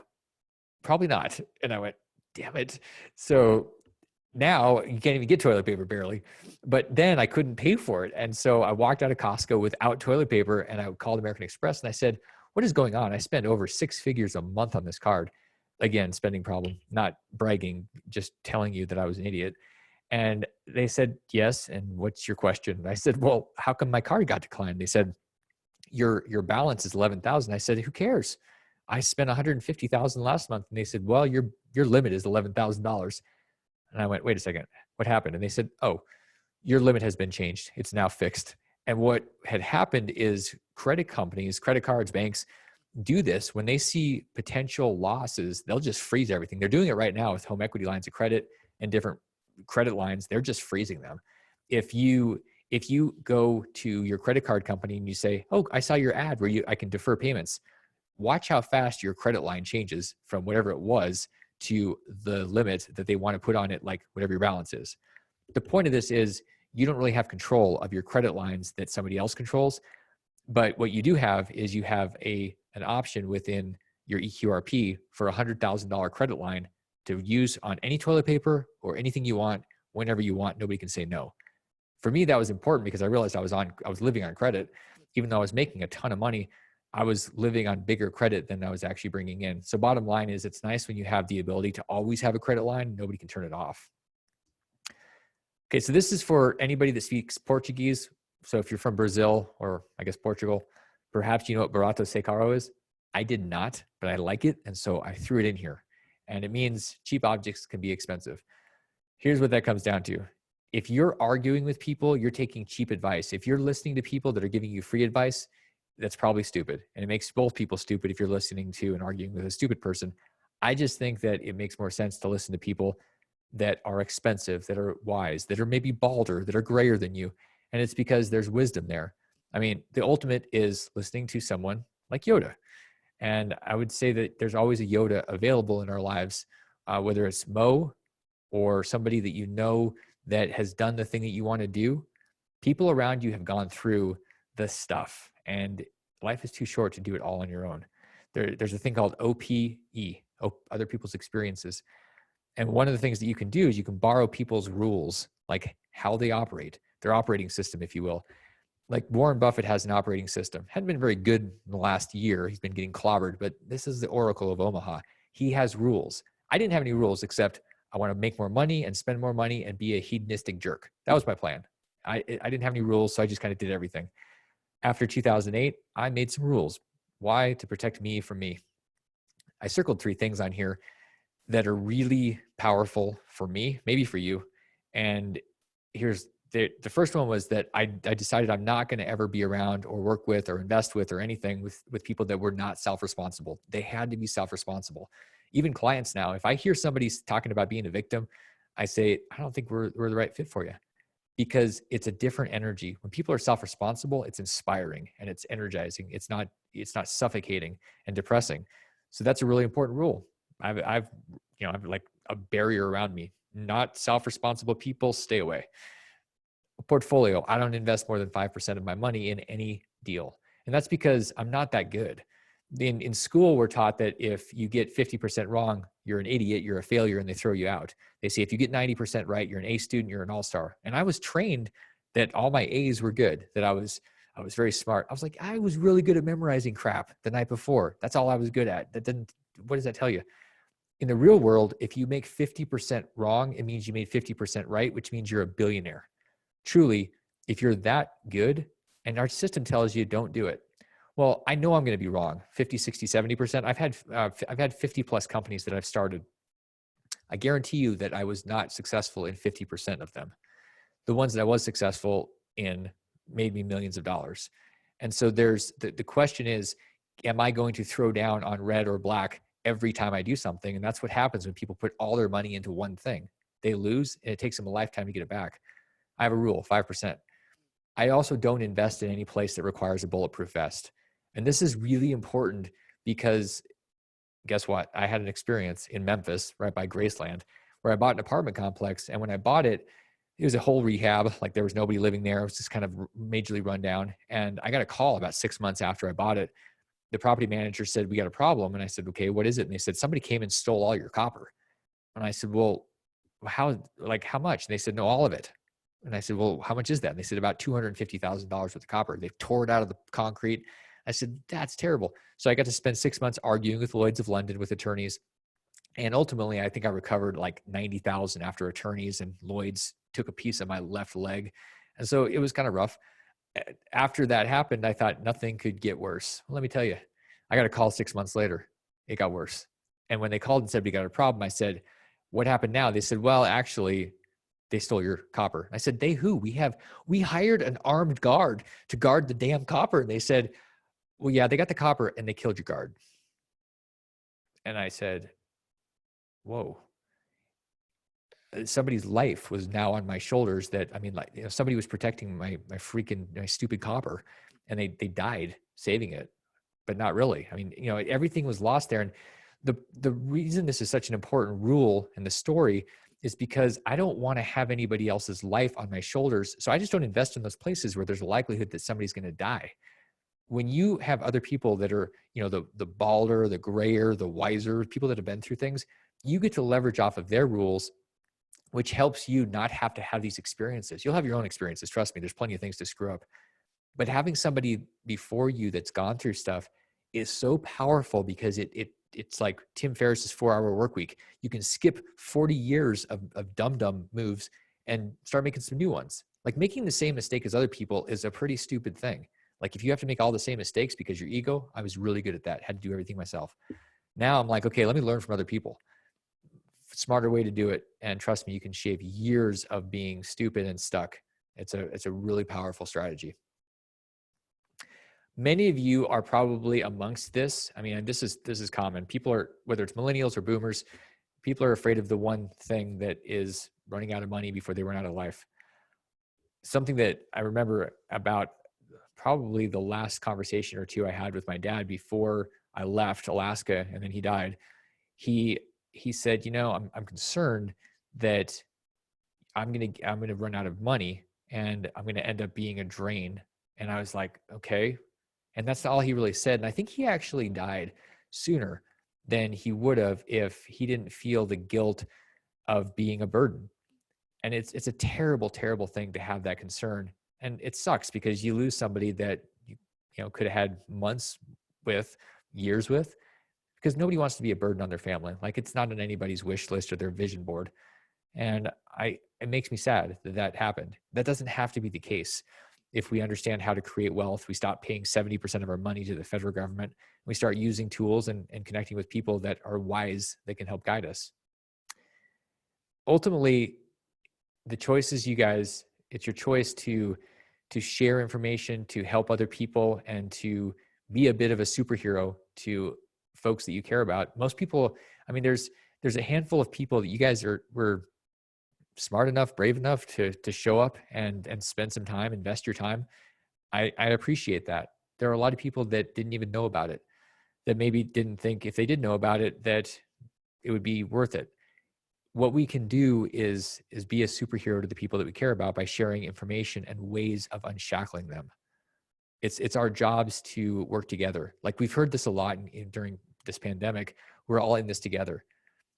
"Probably not." And I went, "Damn it." So now you can't even get toilet paper barely, but then I couldn't pay for it. And so I walked out of Costco without toilet paper, and I called American Express and I said, "What is going on? I spend over 6 figures a month on this card." Again, spending problem, not bragging, just telling you that I was an idiot. And they said, "Yes. And what's your question?" And I said, "Well, how come my card got declined?" They said, your balance is 11,000. I said, "Who cares? I spent 150,000 last month." And they said, "Well, your limit is $11,000. And I went, "Wait a second, what happened?" And they said, "Oh, your limit has been changed. It's now fixed." And what had happened is credit companies, credit cards, banks do this when they see potential losses. They'll just freeze everything. They're doing it right now with home equity lines of credit and different credit lines. They're just freezing them. If you go to your credit card company and you say, "Oh, I saw your ad where I can defer payments," watch how fast your credit line changes from whatever it was to the limit that they want to put on it, like whatever your balance is. The point of this is you don't really have control of your credit lines that somebody else controls. But what you do have is you have an option within your eQRP for a $100,000 credit line to use on any toilet paper or anything you want, whenever you want. Nobody can say no. For me, that was important because I realized I was living on credit. Even though I was making a ton of money, I was living on bigger credit than I was actually bringing in. So bottom line is, it's nice when you have the ability to always have a credit line. Nobody can turn it off. Okay, so this is for anybody that speaks Portuguese. So if you're from Brazil, or I guess Portugal, perhaps you know what Barato Sai caro is. I did not, but I like it. And so I threw it in here. And it means cheap objects can be expensive. Here's what that comes down to. If you're arguing with people, you're taking cheap advice. If you're listening to people that are giving you free advice, that's probably stupid. And it makes both people stupid if you're listening to and arguing with a stupid person. I just think that it makes more sense to listen to people that are expensive, that are wise, that are maybe balder, that are grayer than you. And it's because there's wisdom there. I mean, the ultimate is listening to someone like Yoda. And I would say that there's always a Yoda available in our lives, whether it's Mo or somebody that you know that has done the thing that you want to do. People around you have gone through the stuff, and life is too short to do it all on your own. There's a thing called OPE, other people's experiences. And one of the things that you can do is you can borrow people's rules, like how they operate, their operating system, if you will. Like Warren Buffett has an operating system. Hadn't been very good in the last year. He's been getting clobbered, but this is the Oracle of Omaha. He has rules. I didn't have any rules except I want to make more money and spend more money and be a hedonistic jerk. That was my plan. I didn't have any rules, so I just kind of did everything. After 2008, I made some rules. Why? To protect me from me. I circled 3 things on here that are really powerful for me, maybe for you. And here's the first one was that I decided I'm not going to ever be around or work with or invest with or anything with people that were not self-responsible. They had to be self-responsible. Even clients now, if I hear somebody talking about being a victim, I say, I don't think we're the right fit for you. because it's a different energy. When people are self-responsible, it's inspiring and it's energizing. It's not suffocating and depressing. So that's a really important rule. I've like a barrier around me. Not self-responsible people, stay away. A portfolio, I don't invest more than 5% of my money in any deal. And that's because I'm not that good. In school, we're taught that if you get 50% wrong, you're an idiot, you're a failure, and they throw you out. They say if you get 90% right, you're an A student, you're an all-star. And I was trained that all my A's were good, that I was very smart. I was like, I was really good at memorizing crap the night before. That's all I was good at. What does that tell you? In the real world, if you make 50% wrong, it means you made 50% right, which means you're a billionaire. Truly, if you're that good and our system tells you don't do it, well, I know I'm going to be wrong. 50, 60, 70%. I've had 50 plus companies that I've started. I guarantee you that I was not successful in 50% of them. The ones that I was successful in made me millions of dollars. And so there's the question is, am I going to throw down on red or black every time I do something? And that's what happens when people put all their money into one thing. They lose and it takes them a lifetime to get it back. I have a rule, 5%. I also don't invest in any place that requires a bulletproof vest. And this is really important because guess what? I had an experience in Memphis, right by Graceland, where I bought an apartment complex. And when I bought it, it was a whole rehab. Like there was nobody living there. It was just kind of majorly run down. And I got a call about 6 months after I bought it. The property manager said, we got a problem. And I said, okay, what is it? And they said, somebody came and stole all your copper. And I said, well, how much? And they said, no, all of it. And I said, well, how much is that? And they said about $250,000 worth of copper. They tore it out of the concrete. I said, that's terrible. So I got to spend 6 months arguing with Lloyd's of London with attorneys. And ultimately, I think I recovered like 90,000 after attorneys, and Lloyd's took a piece of my left leg. And so it was kind of rough. After that happened, I thought nothing could get worse. Well, let me tell you, I got a call 6 months later. It got worse. And when they called and said, we got a problem, I said, what happened now? They said, well, actually, they stole your copper. I said, they who? We hired an armed guard to guard the damn copper. And they said, well, yeah, they got the copper and they killed your guard. And I said, whoa. Somebody's life was now on my shoulders that, I mean, like, you know, somebody was protecting my stupid copper, and they died saving it, but not really. I mean, you know, everything was lost there. And the reason this is such an important rule in the story is because I don't want to have anybody else's life on my shoulders. So I just don't invest in those places where there's a likelihood that somebody's going to die. When you have other people that are, you know, the balder, the grayer, the wiser, people that have been through things, you get to leverage off of their rules, which helps you not have to have these experiences. You'll have your own experiences. Trust me, there's plenty of things to screw up. But having somebody before you that's gone through stuff is so powerful because it's like Tim Ferriss's 4-hour work week. You can skip 40 years of dumb moves and start making some new ones. Like making the same mistake as other people is a pretty stupid thing. Like if you have to make all the same mistakes because your ego, I was really good at that. Had to do everything myself. Now I'm like, okay, let me learn from other people. Smarter way to do it. And trust me, you can shave years of being stupid and stuck. It's a really powerful strategy. Many of you are probably amongst this. I mean, this is common. People are, whether it's millennials or boomers, people are afraid of the one thing that is running out of money before they run out of life. Something that I remember about probably the last conversation or two I had with my dad before I left Alaska and then he died. He said, you know, I'm concerned that I'm gonna run out of money and I'm gonna end up being a drain. And I was like, okay. And that's all he really said. And I think he actually died sooner than he would have if he didn't feel the guilt of being a burden. And it's a terrible, terrible thing to have that concern. And it sucks because you lose somebody that you know could have had months with, years with, because nobody wants to be a burden on their family. Like it's not on anybody's wish list or their vision board. And it makes me sad that that happened. That doesn't have to be the case. If we understand how to create wealth, we stop paying 70% of our money to the federal government. We start using tools and connecting with people that are wise, that can help guide us. Ultimately, the choice is you guys. It's your choice to share information, to help other people, and to be a bit of a superhero to folks that you care about. Most people, I mean, there's a handful of people that you guys were smart enough, brave enough to show up and spend some time, invest your time, I appreciate that. There are a lot of people that didn't even know about it, that maybe didn't think if they did know about it that it would be worth it. What we can do is be a superhero to the people that we care about by sharing information and ways of unshackling them. It's our jobs to work together. Like we've heard this a lot during this pandemic. We're all in this together.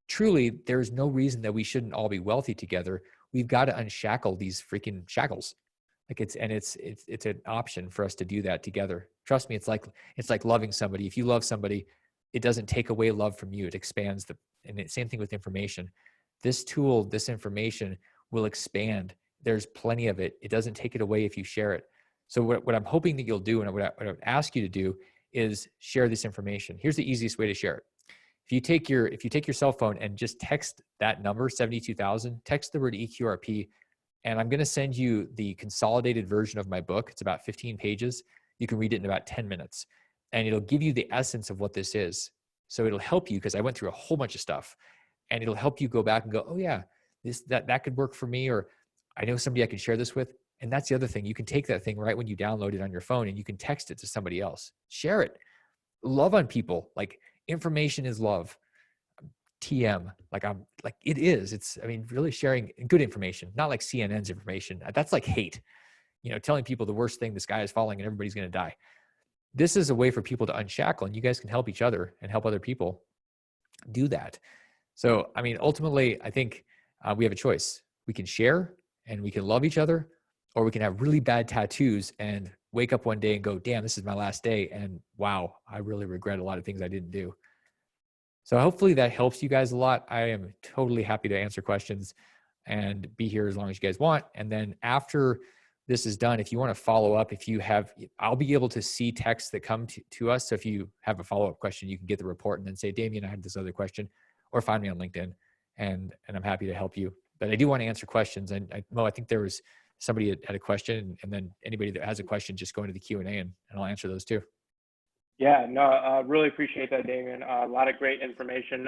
Truly, there's no reason that we shouldn't all be wealthy together. We've got to unshackle these freaking shackles. Like it's an option for us to do that together. Trust me, it's like loving somebody. If you love somebody, it doesn't take away love from you. It expands and the same thing with information. This tool, this information will expand. There's plenty of it. It doesn't take it away if you share it. So what I'm hoping that you'll do, and what I would ask you to do, is share this information. Here's the easiest way to share it. If you take your cell phone and just text that number, 72,000, text the word eQRP, and I'm going to send you the consolidated version of my book. It's about 15 pages. You can read it in about 10 minutes, and it'll give you the essence of what this is. So it'll help you, because I went through a whole bunch of stuff, and it'll help you go back and go, oh yeah, that could work for me, or I know somebody I can share this with. And that's the other thing. You can take that thing right when you download it on your phone, and you can text it to somebody else. Share it. Love on people. Like, information is love. TM, it is. It's, I mean, really sharing good information, not like CNN's information. That's like hate, telling people the worst thing, the sky is falling and everybody's going to die. This is a way for people to unshackle, and you guys can help each other and help other people do that. So, I mean, ultimately, I think we have a choice. We can share and we can love each other, or we can have really bad tattoos and wake up one day and go, damn, this is my last day. And wow, I really regret a lot of things I didn't do. So hopefully that helps you guys a lot. I am totally happy to answer questions and be here as long as you guys want. And then after this is done, if you want to follow up, I'll be able to see texts that come to us. So if you have a follow-up question, you can get the report and then say, Damion, I had this other question, or find me on LinkedIn, and I'm happy to help you. But I do want to answer questions. And Mo, I think there was somebody that had a question, and then anybody that has a question, just go into the Q&A and I'll answer those too. Yeah, no, really appreciate that, Damion. A lot of great information.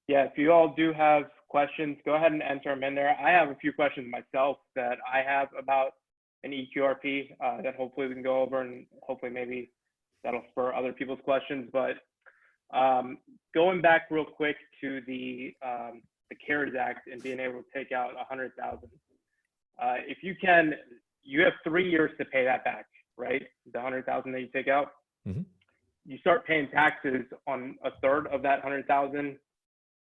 Yeah, if you all do have questions, go ahead and enter them in there. I have a few questions myself that I have about an eQRP that hopefully we can go over, and hopefully maybe that'll spur other people's questions. But going back real quick to the CARES Act and being able to take out $100,000. If you can, you have 3 years to pay that back, right? The $100,000 that you take out. Mm-hmm. You start paying taxes on a third of that $100,000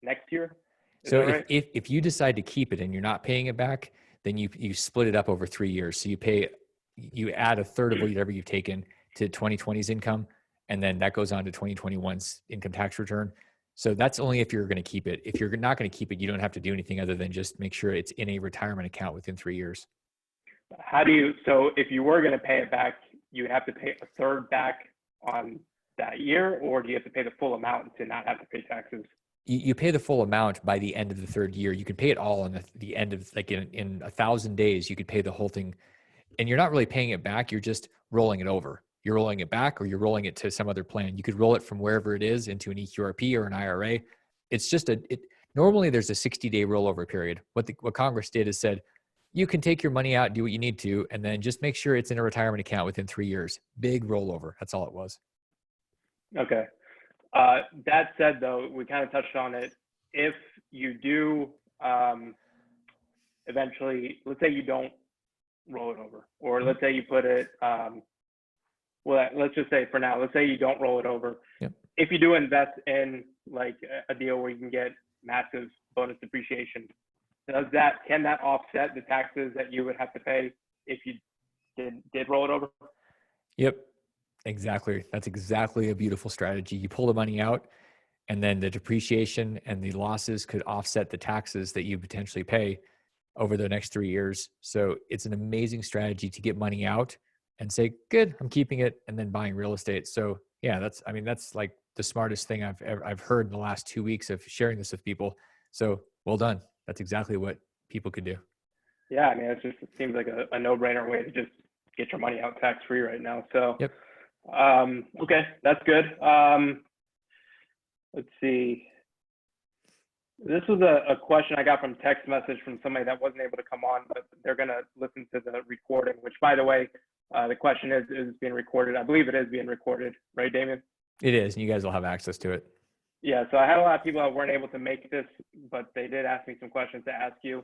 next year. So if you decide to keep it and you're not paying it back, then you split it up over 3 years. So you add a third of whatever you've taken to 2020's income, and then that goes on to 2021's income tax return. So that's only if you're going to keep it. If you're not going to keep it, you don't have to do anything other than just make sure it's in a retirement account within 3 years. So if you were going to pay it back, you would have to pay a third back on that year, or do you have to pay the full amount to not have to pay taxes? You pay the full amount by the end of the third year. You can pay it all in the end of, like in 1,000 days, you could pay the whole thing, and you're not really paying it back. You're just rolling it over. You're rolling it back, or you're rolling it to some other plan. You could roll it from wherever it is into an eQRP or an IRA. It's just normally there's a 60-day rollover period. What Congress did is said, you can take your money out, do what you need to, and then just make sure it's in a retirement account within 3 years. Big rollover. That's all it was. Okay. That said, though, we kind of touched on it. If you do eventually, let's say you don't roll it over, or let's say you put it, well, let's just say for now, let's say you don't roll it over. Yep. If you do invest in like a deal where you can get massive bonus depreciation, can that offset the taxes that you would have to pay if you did roll it over? Yep, exactly. That's exactly a beautiful strategy. You pull the money out, and then the depreciation and the losses could offset the taxes that you potentially pay over the next 3 years. So it's an amazing strategy to get money out and say, good, I'm keeping it, and then buying real estate. So yeah, that's like the smartest thing I've heard in the last 2 weeks of sharing this with people. So well done. That's exactly what people could do. Yeah, I mean, it seems like a no-brainer way to just get your money out tax-free right now. So, yep. Okay, that's good. Let's see. This was a question I got from text message from somebody that wasn't able to come on, but they're going to listen to the recording, which, by the way, the question is being recorded. I believe it is being recorded, right, Damion? It is, and you guys will have access to it. Yeah, so I had a lot of people that weren't able to make this, but they did ask me some questions to ask you.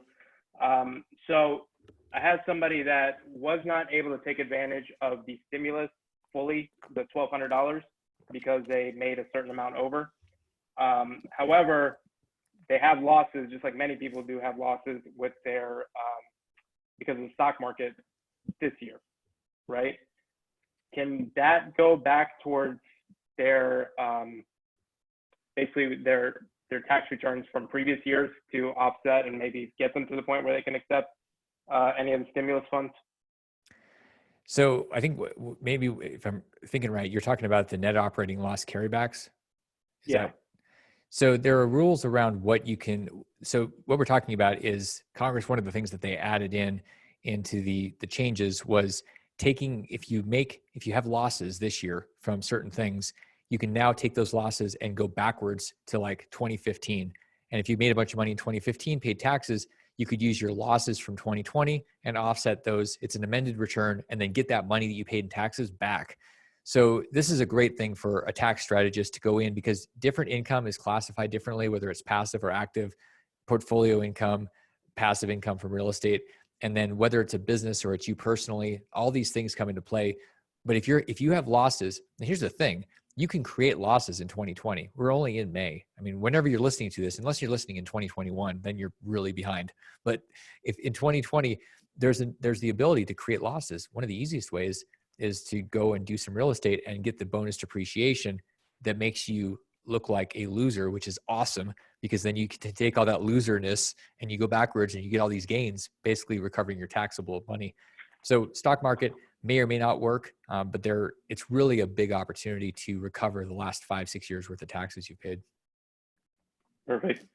So I had somebody that was not able to take advantage of the stimulus fully, the $1,200, because they made a certain amount over. However, they have losses, just like many people do have losses with their, because of the stock market this year, right? Can that go back towards their, basically their tax returns from previous years to offset and maybe get them to the point where they can accept any of the stimulus funds? So I think maybe if I'm thinking right, you're talking about the net operating loss carrybacks. Yeah. So there are rules around what you can. So what we're talking about is Congress. One of the things that they added into the changes was taking, if you have losses this year from certain things, you can now take those losses and go backwards to like 2015. And if you made a bunch of money in 2015, paid taxes, you could use your losses from 2020 and offset those. It's an amended return, and then get that money that you paid in taxes back. So this is a great thing for a tax strategist to go in, because different income is classified differently, whether it's passive or active, portfolio income, passive income from real estate, and then whether it's a business or it's you personally, all these things come into play. But if you have losses, and here's the thing, you can create losses in 2020. We're only in May. I mean, whenever you're listening to this, unless you're listening in 2021, then you're really behind. But if in 2020, there's the ability to create losses. One of the easiest ways is to go and do some real estate and get the bonus depreciation that makes you look like a loser, which is awesome, because then you can take all that loserness and you go backwards and you get all these gains, basically recovering your taxable money. So stock market may or may not work, but it's really a big opportunity to recover the last 5-6 years worth of taxes you paid. Perfect.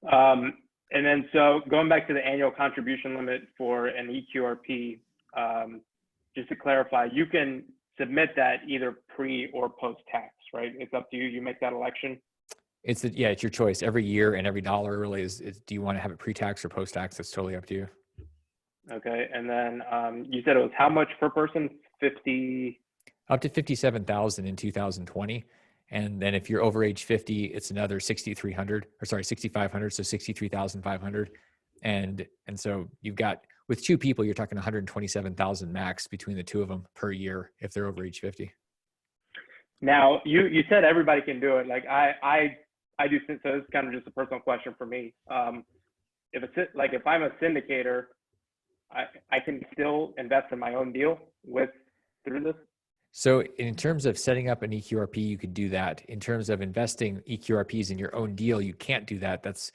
And then, so going back to the annual contribution limit for an eQRP, just to clarify, you can submit that either pre or post tax, right? It's up to you. You make that election. It's your choice. Every year and every dollar really is do you want to have it pre-tax or post-tax? That's totally up to you. Okay. And then you said it was how much per person? 50? Up to 57,000 in 2020. And then if you're over age 50, it's another 6,500, so 63,500. And so you've got, with two people, you're talking 127,000 max between the two of them per year if they're over age 50. Now, you said everybody can do it. Like I do, so this is kind of just a personal question for me. If I'm a syndicator, I can still invest in my own deal through this? So in terms of setting up an eQRP, you could do that. In terms of investing eQRPs in your own deal, you can't do that. That's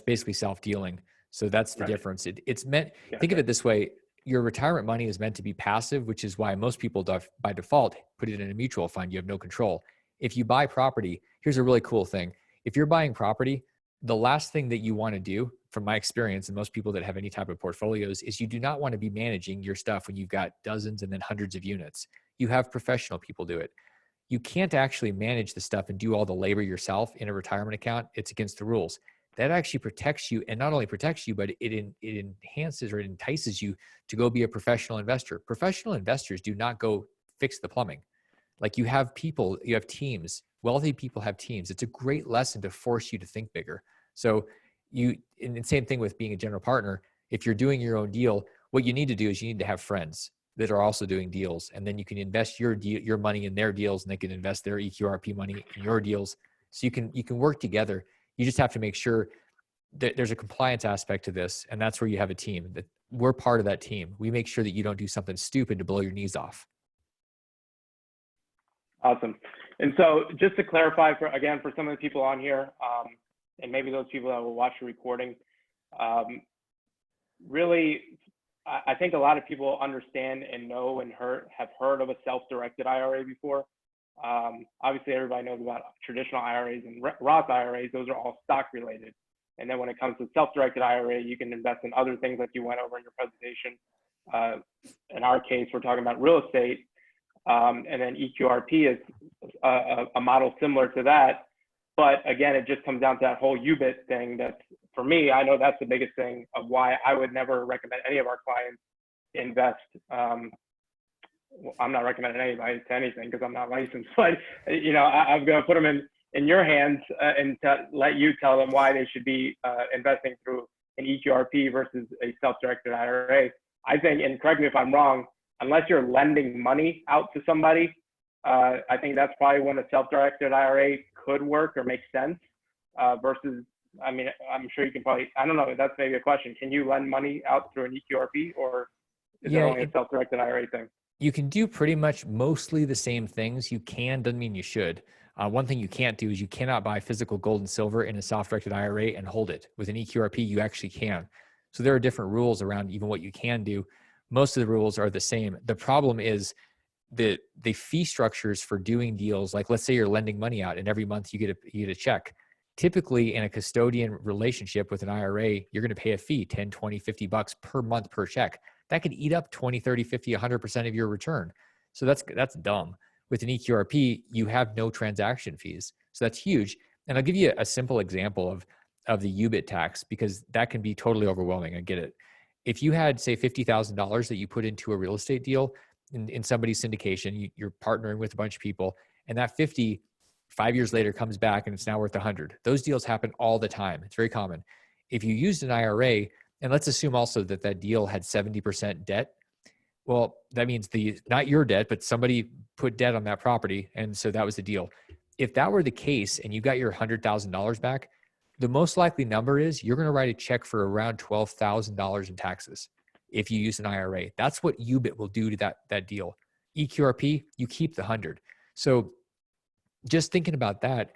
basically self-dealing. So that's the difference. It's meant, think of it this way, your retirement money is meant to be passive, which is why most people by default put it in a mutual fund. You have no control. If you buy property, here's a really cool thing. If you're buying property, the last thing that you want to do, from my experience, and most people that have any type of portfolios, is you do not want to be managing your stuff when you've got dozens and then hundreds of units. You have professional people do it. You can't actually manage the stuff and do all the labor yourself in a retirement account. It's against the rules. That actually protects you, and not only protects you, but it enhances or it entices you to go be a professional investor. Professional investors do not go fix the plumbing. Like you have people, you have teams. Wealthy people have teams. It's a great lesson to force you to think bigger. So and the same thing with being a general partner. If you're doing your own deal, what you need to do is you need to have friends that are also doing deals, and then you can invest your money in their deals, and they can invest their eQRP money in your deals. So you can work together. You just have to make sure that there's a compliance aspect to this, and that's where you have a team. That we're part of that team. We make sure that you don't do something stupid to blow your knees off. Awesome. And so just to clarify, for some of the people on here, and maybe those people that will watch the recording, really, I think a lot of people understand and know and have heard of a self-directed IRA before. Obviously, everybody knows about traditional IRAs and Roth IRAs. Those are all stock related. And then when it comes to self-directed IRA, you can invest in other things like you went over in your presentation. In our case, we're talking about real estate. And then eQRP is a model similar to that. But again, it just comes down to that whole UBIT thing. That's, for me, I know that's the biggest thing of why I would never recommend any of our clients invest. I'm not recommending anybody to anything because I'm not licensed, but I'm going to put them in your hands and let you tell them why they should be investing through an eQRP versus a self-directed IRA. I think, and correct me if I'm wrong, unless you're lending money out to somebody, I think that's probably when a self-directed IRA could work or make sense versus, I mean, I'm sure you can probably, I don't know, that's maybe a question. Can you lend money out through an eQRP, or is it only a self-directed IRA thing? You can do pretty much mostly the same things. You can, doesn't mean you should. One thing you can't do is you cannot buy physical gold and silver in a self-directed IRA and hold it. With an eQRP, you actually can. So there are different rules around even what you can do. Most of the rules are the same. The problem is the fee structures for doing deals. Like, let's say you're lending money out and every month you get a check. Typically in a custodian relationship with an IRA, you're going to pay a fee, 10, 20, $50 per month per check. That could eat up 20, 30, 50, 100% of your return. So that's dumb. With an eQRP, you have no transaction fees. So that's huge. And I'll give you a simple example of the UBIT tax, because that can be totally overwhelming. I get it. If you had, say, $50,000 that you put into a real estate deal in somebody's syndication, you're partnering with a bunch of people, and that 50, 5 years later comes back and it's now worth 100. Those deals happen all the time. It's very common. If you used an IRA, and let's assume also that deal had 70% debt. Well, that means not your debt, but somebody put debt on that property. And so that was the deal. If that were the case and you got your $100,000 back, the most likely number is you're going to write a check for around $12,000 in taxes if you use an IRA. That's what UBIT will do to that deal. eQRP, you keep the 100. So just thinking about that,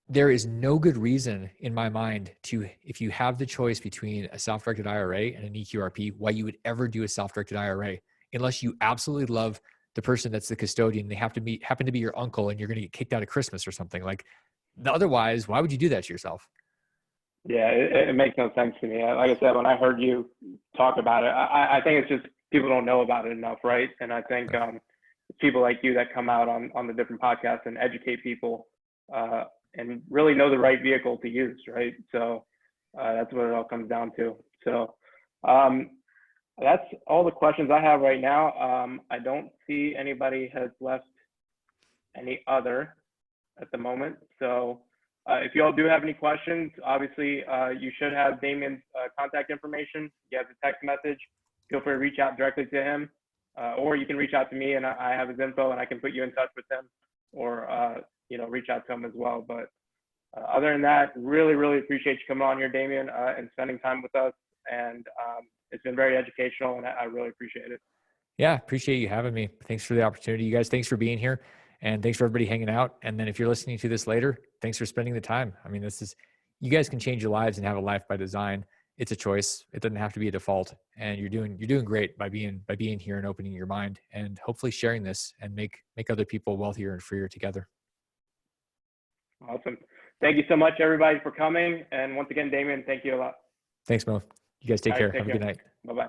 there is no good reason in my mind if you have the choice between a self-directed IRA and an eQRP, why you would ever do a self-directed IRA, unless you absolutely love the person that's the custodian. They happen to be your uncle and you're going to get kicked out of Christmas or something. Like, otherwise, why would you do that to yourself? Yeah, it makes no sense to me. Like I said, when I heard you talk about it, I think it's just people don't know about it enough, right? And I think it's people like you that come out on the different podcasts and educate people and really know the right vehicle to use, right? So that's what it all comes down to. So that's all the questions I have right now. I don't see anybody has left any other at the moment. So if you all do have any questions, obviously you should have Damien's contact information. He has a text message. Feel free to reach out directly to him, or you can reach out to me and I have his info and I can put you in touch with him, or reach out to him as well. But other than that, really, really appreciate you coming on here, Damien, and spending time with us. And it's been very educational, and I really appreciate it. Yeah, appreciate you having me. Thanks for the opportunity. You guys, thanks for being here. And thanks for everybody hanging out. And then if you're listening to this later, thanks for spending the time. I mean, you guys can change your lives and have a life by design. It's a choice. It doesn't have to be a default. And you're doing great by being here and opening your mind and hopefully sharing this and make other people wealthier and freer together. Awesome. Thank you so much, everybody, for coming. And once again, Damien, thank you a lot. Thanks, Mo. You guys take care. Have a good night. Bye-bye.